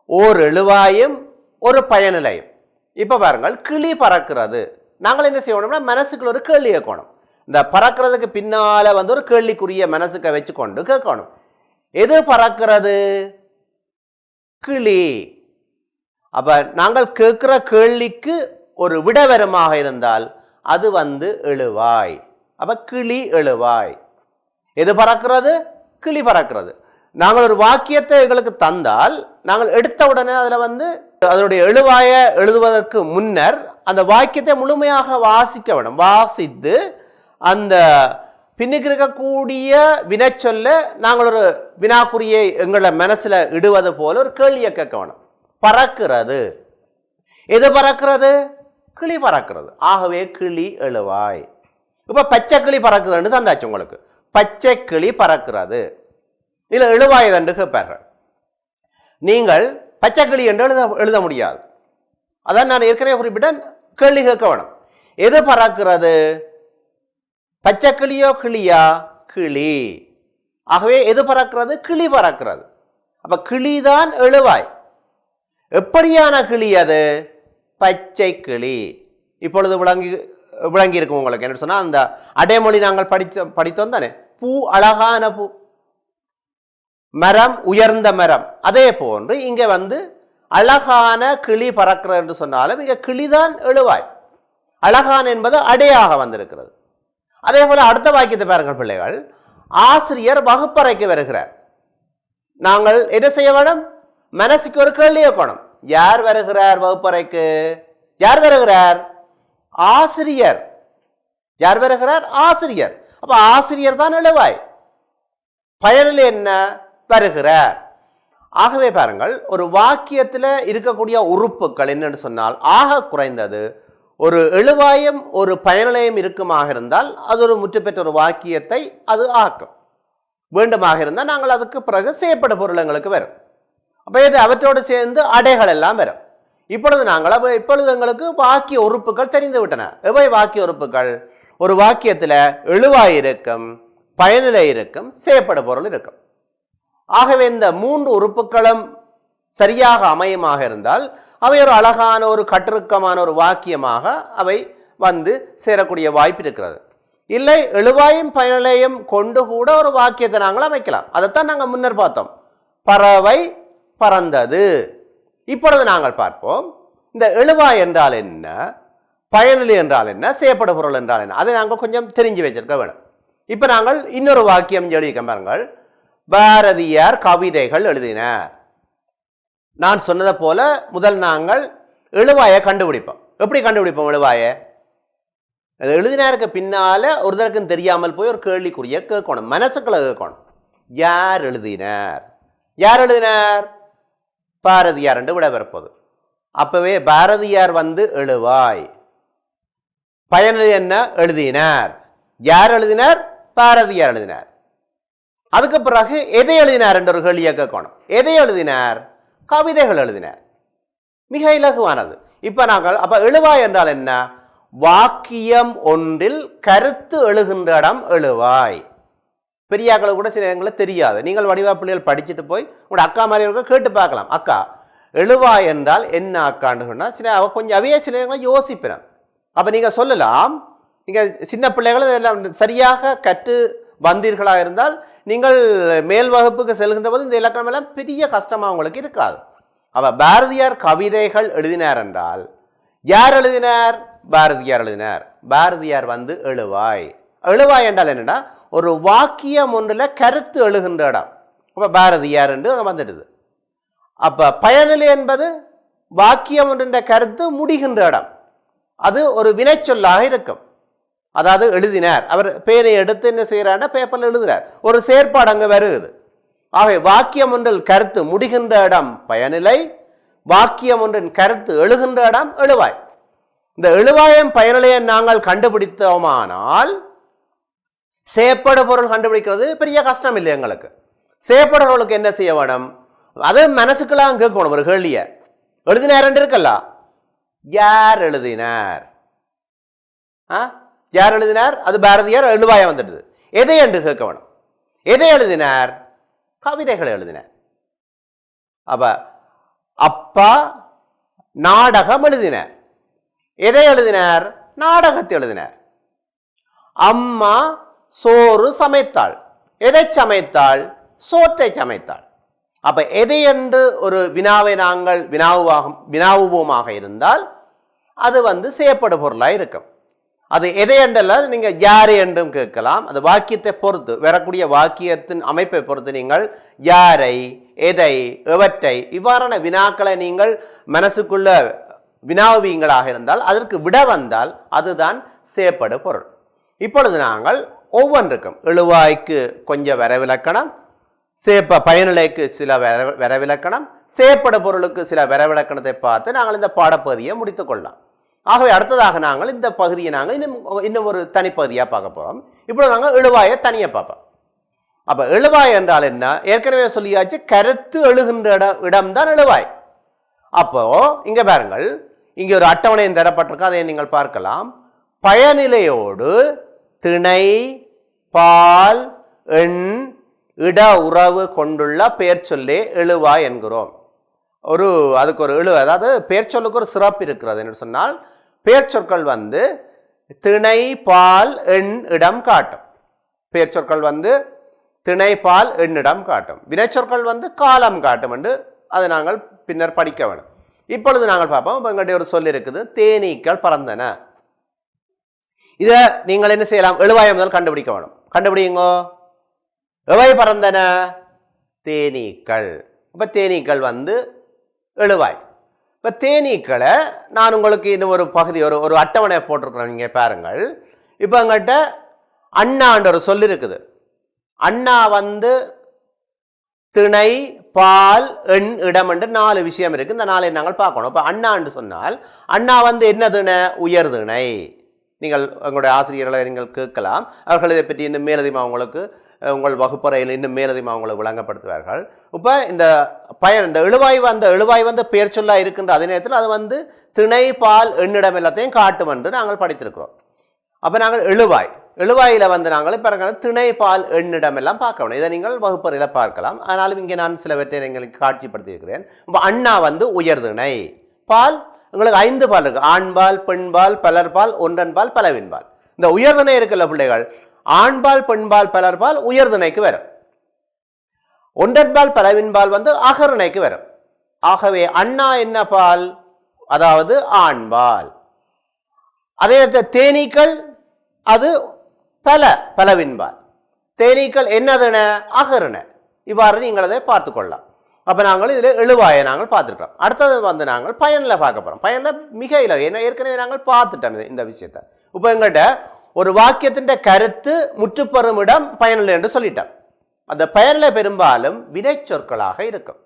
ஓர் எழுவாயும் ஒரு பயனிலையும். இப்போ பாருங்கள், கிளி பறக்கிறது. நாங்கள் என்ன செய்யணும்னா மனசுக்குள்ள ஒரு கேள்வி கேட்கணும். இந்த பறக்கிறதுக்கு பின்னால் ஒரு கேள்விக்குரிய மனசுக்கு வச்சுக்கொண்டு கேட்கணும். எது பறக்கிறது? கிளி. அப்போ நாங்கள் கேட்குற கேள்விக்கு ஒரு விடவரமாக இருந்தால் அது எழுவாய். அப்போ கிளி எழுவாய். எது பறக்கிறது? கிளி பறக்கிறது. நாங்கள் ஒரு வாக்கியத்தை எங்களுக்கு தந்தால் நாங்கள் எடுத்த உடனே அதில் அதனுடைய எழுவாயை எழுதுவதற்கு முன்னர் அந்த வாக்கியத்தை முழுமையாக வாசிக்க வேண்டும். வாசித்து அந்த பின்னுக்கு இருக்கக்கூடிய வினைச்சொல்ல நாங்கள் ஒரு வினாக்குறியை எங்களை மனசில் இடுவது போல ஒரு கேள்வியை கேட்க வேணும். பறக்கிறது. எது பறக்கிறது? கிளி பறக்கிறது. ஆகவே கிளி எழுவாய். இப்போ பச்சை கிளி பறக்குதுன்னு தந்தாச்சு உங்களுக்கு. பச்சை கிளி பறக்கிறது. இல்லை எழுவாய் என்று கேட்பார்கள். நீங்கள் பச்சை கிளி என்று எழுத முடியாது. அதான் நான் ஏற்கனவே குறிப்பிட்டேன், கேள்வி கேட்க வேணும். எது பறக்கிறது? பச்சை கிளியோ கிளியா? கிளி. ஆகவே எது பறக்கிறது? கிளி பறக்கிறது. அப்ப கிளிதான் எழுவாய். எப்படியான கிளி அது? பச்சை கிளி. இப்பொழுது விளங்கி இருக்கும் உங்களுக்கு. என்ன சொன்னால் அந்த அடைமொழி நாங்கள் படித்தோம் தானே, பூ அழகான பூ, மரம் உயர்ந்த மரம். அதே போன்று இங்கே வந்து அழகான கிளி பறக்கிறது என்று சொன்னாலும் இங்கே கிளிதான் எழுவாய். அழகான என்பது அடையாக வந்திருக்கிறது. அதே போல அடுத்த வாக்கியத்தை பாருங்கள் பிள்ளைகள். ஆசிரியர் வகுப்பறைக்கு வருகிறார். நாங்கள் என்ன செய்ய வேணும்? மனசுக்கு ஒரு கேள்வி வைக்கணும். யார் வருகிறார் வகுப்பறைக்கு? யார் வருகிறார்? ஆசிரியர். யார் வருகிறார்? ஆசிரியர். அப்ப ஆசிரியர் தான் எழுவாய். பயனில் என்ன? வருகிறார். ஆகவே பாருங்கள், ஒரு வாக்கியத்தில் இருக்கக்கூடிய உறுப்புகள் என்னென்னு சொன்னால் ஆக குறைந்தது ஒரு எழுவாயும் ஒரு பயனிலையும் இருக்குமாக இருந்தால் அது ஒரு முற்றுப்பெற்ற ஒரு வாக்கியத்தை அது ஆக்கும். வேண்டுமாக இருந்தால் நாங்கள் அதுக்கு பிறகு செய்யப்பட்ட பொருள் எங்களுக்கு வரும். அப்போ இது அவற்றோடு சேர்ந்து அடைகள் எல்லாம் வரும். இப்பொழுது எங்களுக்கு வாக்கிய உறுப்புகள் தெரிந்து விட்டன. எவை வாக்கிய உறுப்புகள்? ஒரு வாக்கியத்தில் எழுவாய் இருக்கும், பயனிலை இருக்கும், செய்யப்பட பொருள் இருக்கும். ஆகவே இந்த 3 உறுப்புகளும் சரியாக அமையமாக இருந்தால் அவை ஒரு அழகான ஒரு கட்டுருக்கமான ஒரு வாக்கியமாக அவை வந்து சேரக்கூடிய வாய்ப்பு இருக்கிறது. இல்லை, எழுவாயும் பயனிலையும் கொண்டு கூட ஒரு வாக்கியத்தை நாங்கள் அமைக்கலாம். அதைத்தான் நாங்கள் முன்னர் பார்த்தோம். பறவை பறந்தது. இப்பொழுது நாங்கள் பார்ப்போம், இந்த எழுவாய் என்றால் என்ன, பயனிலை என்றால் என்ன, செய்யப்பட பொருள் என்றால் என்ன, அதை நாங்கள் கொஞ்சம் தெரிஞ்சு வச்சிருக்க வேணும். இப்போ நாங்கள் இன்னொரு வாக்கியம் எழுதிக்க பாருங்கள். பாரதியார் கவிதைகள் எழுதினார். நான் சொன்னதை போல முதல் நாங்கள் எழுவாயை கண்டுபிடிப்போம். எப்படி கண்டுபிடிப்போம் எழுவாயை? எழுதினாருக்கு பின்னால ஒருத்தருக்கும் தெரியாமல் போய் ஒரு கேள்விக்குரிய கேட்கணும், மனசுக்குள்ள கேட்கணும். யார் எழுதினார்? யார் எழுதினார்? பாரதியார் என்று விட வரப்போது. அப்பவே பாரதியார் வந்து எழுவாய். பயனிலை என்ன? எழுதினார். யார் எழுதினார்? பாரதியார் எழுதினார். அதுக்கு பிறகு எதை எழுதினார் என்ற ஒரு கேள்வியை கேட்கணும். எதை எழுதினார்? கவிதைகள் எழுதினார். மிக இலகுவானது. இப்ப நாங்கள் அப்ப எழுவாய் என்றால் என்ன? வாக்கியம் ஒன்றில் கருத்து எழுகின்ற இடம் எழுவாய். பெரியாக்களை கூட சில இடங்களில் தெரியாது. நீங்கள் வடிவா பிள்ளைகள் படிச்சுட்டு போய் உங்களோட அக்கா மாதிரி கேட்டு பார்க்கலாம். அக்கா எழுவாய் என்றால் என்ன அக்கான்னு சொன்னா சில கொஞ்சம் அவையே சில இடங்களை யோசிப்பினேன். அப்ப நீங்க சொல்லலாம், நீங்க சின்ன பிள்ளைகள் இதெல்லாம் சரியாக கற்று வந்தீர்களாக இருந்தால் நீங்கள் மேல் வகுப்புக்கு செல்கின்ற போது இந்த இலக்கணம் எல்லாம் பெரிய கஷ்டமாக உங்களுக்கு இருக்காது. அவ பாரதியார் கவிதைகள் எழுதினார் என்றால் யார் எழுதினார்? பாரதியார் எழுதினார். பாரதியார் வந்து எழுவாய். எழுவாய் என்றால் என்னன்னா ஒரு வாக்கியம் ஒன்றில் கருத்து எழுகின்ற இடம். அப்ப பாரதியார் என்று வந்துடுது. அப்ப பயனிலை என்பது வாக்கியம் ஒன்றின் கருத்து முடிகின்ற இடம். அது ஒரு வினைச்சொல்லாக இருக்கும். அதாவது எழுதினார், அவர் பேரை எடுத்து என்ன செய்யறாருன்னா பேப்பர்ல எழுதுறார், ஒரு செயற்பாடு அங்கே வருகிறது. ஆகவே வாக்கியம் ஒன்றில் கருத்து முடிகின்ற இடம் பயனிலை, வாக்கியம் ஒன்றின் கருத்து எழுகின்ற இடம் எழுவாய். இந்த எழுவாயம் பயனிலையம் நாங்கள் கண்டுபிடித்தோமானால் செயற்பட பொருள் கண்டுபிடிக்கிறது பெரிய கஷ்டம் இல்லை எங்களுக்கு. செயற்பட பொருளுக்கு என்ன செய்ய வேணும்? அது மனசுக்கெல்லாம் கேட்கணும். ஒரு கேள்விய எழுதினார் என்று இருக்கல்ல, யார் எழுதினார்? யார் எழுதினார்? அது பாரதியார் எழுவாயம் வந்துடுது. எதை என்று கேட்க வேணும். எதை எழுதினார்? கவிதைகளை எழுதினார். அப்ப அப்பா நாடகம் எழுதினார். எதை எழுதினார்? நாடகத்தை எழுதினார். அம்மா சோறு சமைத்தாள். எதை சமைத்தாள்? சோற்றை சமைத்தாள். அப்ப எதை என்று ஒரு வினாவை நாங்கள் வினாவுவோமாக இருந்தால் அது வந்து செய்யப்படும் பொருளாக இருக்கும். அது எதை என்றல்ல, நீங்க யாரை என்றும் கேட்கலாம். அது வாக்கியத்தை பொறுத்து, வரக்கூடிய வாக்கியத்தின் அமைப்பை பொறுத்து நீங்கள் யாரை, எதை, எவற்றை இவ்வாறான வினாக்களை நீங்கள் மனசுக்குள்ள வினாவீங்களாக இருந்தால் அதற்கு விட வந்தால் அதுதான் செய்யப்படு பொருள். இப்பொழுது நாங்கள் ஒவ்வொன்றுக்கும் எழுவாய்க்கு கொஞ்சம் வரவிலக்கணம், பயனிலைக்கு சில வரவிலக்கணம், செய்யப்பட பொருளுக்கு சில வரவிலக்கணத்தை பார்த்து நாங்கள் இந்த பாடப்பகுதியை முடித்துக் கொள்ளலாம். ஆகவே அடுத்ததாக நாங்கள் இந்த பகுதியை நாங்கள் இன்னும் ஒரு தனிப்பகுதியாக பார்க்க போகிறோம். இப்பொழுது நாங்கள் எழுவாயை தனியாக பார்ப்போம். அப்போ எழுவாய் என்றால் என்ன? ஏற்கனவே சொல்லியாச்சு, கருத்து எழுகின்ற இடம்தான் எழுவாய். அப்போ இங்க பாருங்கள், இங்கே ஒரு அட்டவணையும் தரப்பட்டிருக்கு, அதை நீங்கள் பார்க்கலாம். பயனிலையோடு திணை, பால், எண், இட உறவு கொண்டுள்ள பெயர் சொல்லே எழுவாய் என்கிறோம். அதுக்கு ஒரு அதாவது பெயர் சொல்லுக்கு ஒரு சிறப்பு இருக்கிறது. என்று சொன்னால் பெயர் சொற்கள் வந்து திணை பால் எண் இடம் காட்டும். பெயர் சொற்கள் வந்து திணை பால் எண்ணிடம் காட்டும். வினைச்சொற்கள் வந்து காலம் காட்டும் என்று அதை நாங்கள் பின்னர் படிக்க வேண்டும். இப்பொழுது நாங்கள் பார்ப்போம். இப்போ எங்கள்கிட்ட ஒரு சொல் இருக்குது, தேனீக்கள் பறந்தன. இதை நீங்கள் என்ன செய்யலாம்? எழுவாய் முதல் கண்டுபிடிக்க வேணும். கண்டுபிடிங்கோ. எவை பறந்தன? தேனீக்கள். இப்போ தேனீக்கள் வந்து எழுவாய். இப்போ தேனீக்களை நான் உங்களுக்கு இன்னும் ஒரு பகுதி ஒரு அட்டவணை போட்டிருக்கிறேன், இங்கே பாருங்கள். இப்போ எங்கள்கிட்ட அண்ணான்ற ஒரு சொல் இருக்குது. அண்ணா வந்து திணை பால் எண் இடம் என்று 4 விஷயம் இருக்கு. இந்த 4 நாங்கள் பார்க்கணும். இப்போ அண்ணா என்று சொன்னால் அண்ணா வந்து என்ன திணை? உயர் திணை. நீங்கள் உங்களுடைய ஆசிரியர்களை நீங்கள் கேட்கலாம். அவர்கள் இதை பற்றி இன்னும் மேலதிகமாக உங்களுக்கு உங்கள் வகுப்பறையில் இன்னும் மேலதிகமாக உங்களுக்கு விளங்கப்படுத்துவார்கள். இப்போ இந்த இந்த எழுவாய் வந்து பெயர் சொல்லா இருக்கின்ற அதே நேரத்தில் அது வந்து திணை பால் எண்ணிடம் எல்லாத்தையும் காட்டும் என்று நாங்கள் படித்திருக்கிறோம். அப்போ நாங்கள் எழுவாயில் வந்து நாங்கள் இப்போ திணை பால் எண்ணிடம் எல்லாம் பார்க்கணும். இதை நீங்கள் வகுப்பறையில் பார்க்கலாம். ஆனாலும் இங்கே நான் சிலவற்றை எங்களுக்கு காட்சிப்படுத்தி இருக்கிறேன். இப்போ அண்ணா வந்து உயர்திணை. பால் உங்களுக்கு 5 பால் இருக்கு. ஆண்பால், பெண்பால், பலர்பால், ஒன்றன்பால், பலவின்பால். இந்த உயர்திணை இருக்குல்ல பிள்ளைகள், ஆண்பால், பெண்பால், பலர்பால் உயர்திணைக்கு வரும். ஒன்றன்பால், பலவின்பால் வந்து அகர்ணைக்கு வரும். ஆகவே அண்ணா என்ன பால்? அதாவது ஆண்பால். அதே நேரத்தில் தேனீக்கள் அது பலவின்பால். தேனீக்கள் என்னதுன? அகருண. இவ்வாறு நீங்கள் அதை பார்த்து கொள்ளலாம். அப்போ நாங்கள் இதில் எழுவாயை நாங்கள் பார்த்துருக்கோம். அடுத்தது வந்து நாங்கள் பயனில் பார்க்க போகிறோம். பயனில் மிக இலகு. ஏன்னா ஏற்கனவே நாங்கள் பார்த்துட்டோம் இந்த விஷயத்தை. இப்போ எங்கள்கிட்ட ஒரு வாக்கியத்தின் கருத்து முற்றுப்பெறும் இடம் பயனில் என்று சொல்லிட்டோம். அந்த பயனில் பெரும்பாலும் வினைச்சொற்களாக இருக்கும்.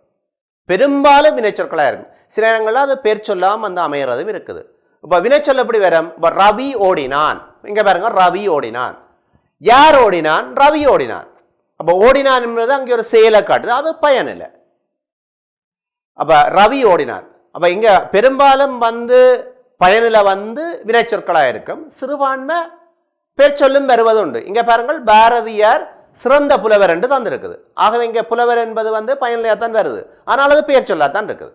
பெரும்பாலும் வினைச்சொற்களாக இருக்கும். சில இடங்களில் அது பேர் சொல்லாமல் வந்து அமைகிறதும் இருக்குது. இப்போ வினைச்சொல் எப்படி வரும்? இப்போ ரவி ஓடினான். இங்கே பாருங்க, ரவி ஓடினான். யார் ஓடினான்? ரவி ஓடினான். அப்போ ஓடினான் என்பது அங்கே ஒரு செயலை காட்டுது, அது பயன் இல்லை. அப்போ ரவி ஓடினான். அப்போ இங்கே பெரும்பாலும் வந்து பயனில் வந்து வினைச்சொற்களாக இருக்கும். சிறுபான்மை பேர் சொல்லும் வருவது உண்டு. இங்கே பாருங்கள், பாரதியார் சிறந்த புலவர் என்று தந்திருக்குது. ஆகவே இங்கே புலவர் என்பது வந்து பயனிலையாக தான் வருது, ஆனால் அது பேர் சொல்லாதான் இருக்குது.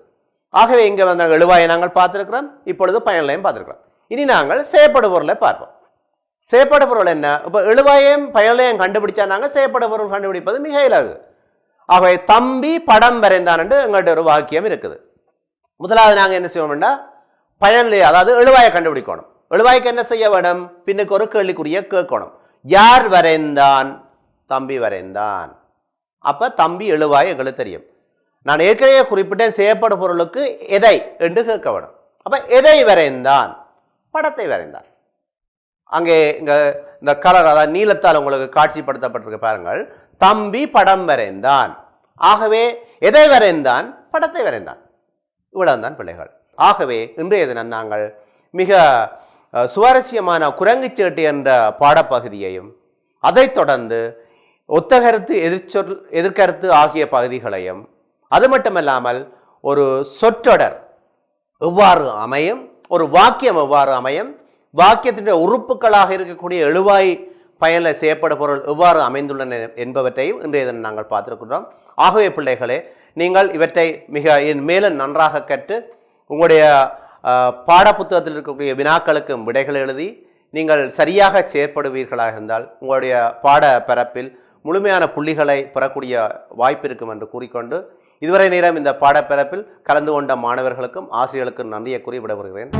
ஆகவே இங்கே வந்து எழுவாயை நாங்கள் பார்த்துருக்கிறோம். இப்பொழுது பயனிலையும் பார்த்துருக்கிறோம். இனி நாங்கள் செயற்படு பொருளை பார்ப்போம். செயற்படு பொருள் என்ன? இப்போ எழுவாயையும் பயனிலையும் கண்டுபிடிச்சா நாங்கள் செயற்படு பொருள் கண்டுபிடிப்பது மிக இலகு. ஆகவே தம்பி படம் வரைந்தான் என்று எங்கள்கிட்ட ஒரு வாக்கியம் இருக்குது. முதலாவது நாங்கள் என்ன செய்வோம்னா பயனிலை, அதாவது எழுவாயை கண்டுபிடிக்கணும். எழுவாய்க்கு என்ன செய்ய வேண்டும்? பின்னுக்கு ஒரு கேள்விக்குரிய கேட்கணும். யார் வரைந்தான்? தம்பி வரைந்தான். அப்போ தம்பி எழுவாய் எங்களுக்கு தெரியும். நான் ஏற்கனவே குறிப்பிட்டேன், செய்யப்படும் பொருளுக்கு எதை என்று கேட்க வேண்டும். அப்போ எதை வரைந்தான்? படத்தை வரைந்தான். அங்கே இங்கே இந்த கலர், அதாவது நீலத்தால் உங்களுக்கு காட்சிப்படுத்தப்பட்டிருக்க பாருங்கள். தம்பி படம் வரைந்தான். ஆகவே எதை வரைந்தான்? படத்தை வரைந்தான். இவ்வளவுதான் பிள்ளைகள். ஆகவே இன்றைய தினம் நாங்கள் மிக சுவாரஸ்யமான குரங்குச்சேட்டு என்ற பாடப்பகுதியையும் அதைத் தொடர்ந்து ஒத்தகருத்து எதிர்கருத்து ஆகிய பகுதிகளையும், அது மட்டுமல்லாமல் ஒரு சொற்றொடர் எவ்வாறு அமையும், ஒரு வாக்கியம் எவ்வாறு அமையும், வாக்கியத்தினுடைய உறுப்புகளாக இருக்கக்கூடிய எழுவாய் பயனில் செய்யப்படும் பொருள் எவ்வாறு அமைந்துள்ளன என்பவற்றையும் இன்றைய தினம் நாங்கள் பார்த்திருக்கின்றோம். ஆகவே பிள்ளைகளே, நீங்கள் இவற்றை மிக மேலும் நன்றாக கற்று உங்களுடைய பாடப்புத்தகத்தில் இருக்கக்கூடிய வினாக்களுக்கும் விடைகள் எழுதி நீங்கள் சரியாக செயற்படுவீர்களாக இருந்தால் உங்களுடைய பாட பரப்பில் முழுமையான புள்ளிகளை பெறக்கூடிய வாய்ப்பு இருக்கும் என்று கூறிக்கொண்டு, இதுவரை நேரம் இந்த பாடப்பரப்பில் கலந்து கொண்ட மாணவர்களுக்கும் ஆசிரியர்களுக்கும் நன்றியை கூறி விடைபெறுகிறேன்.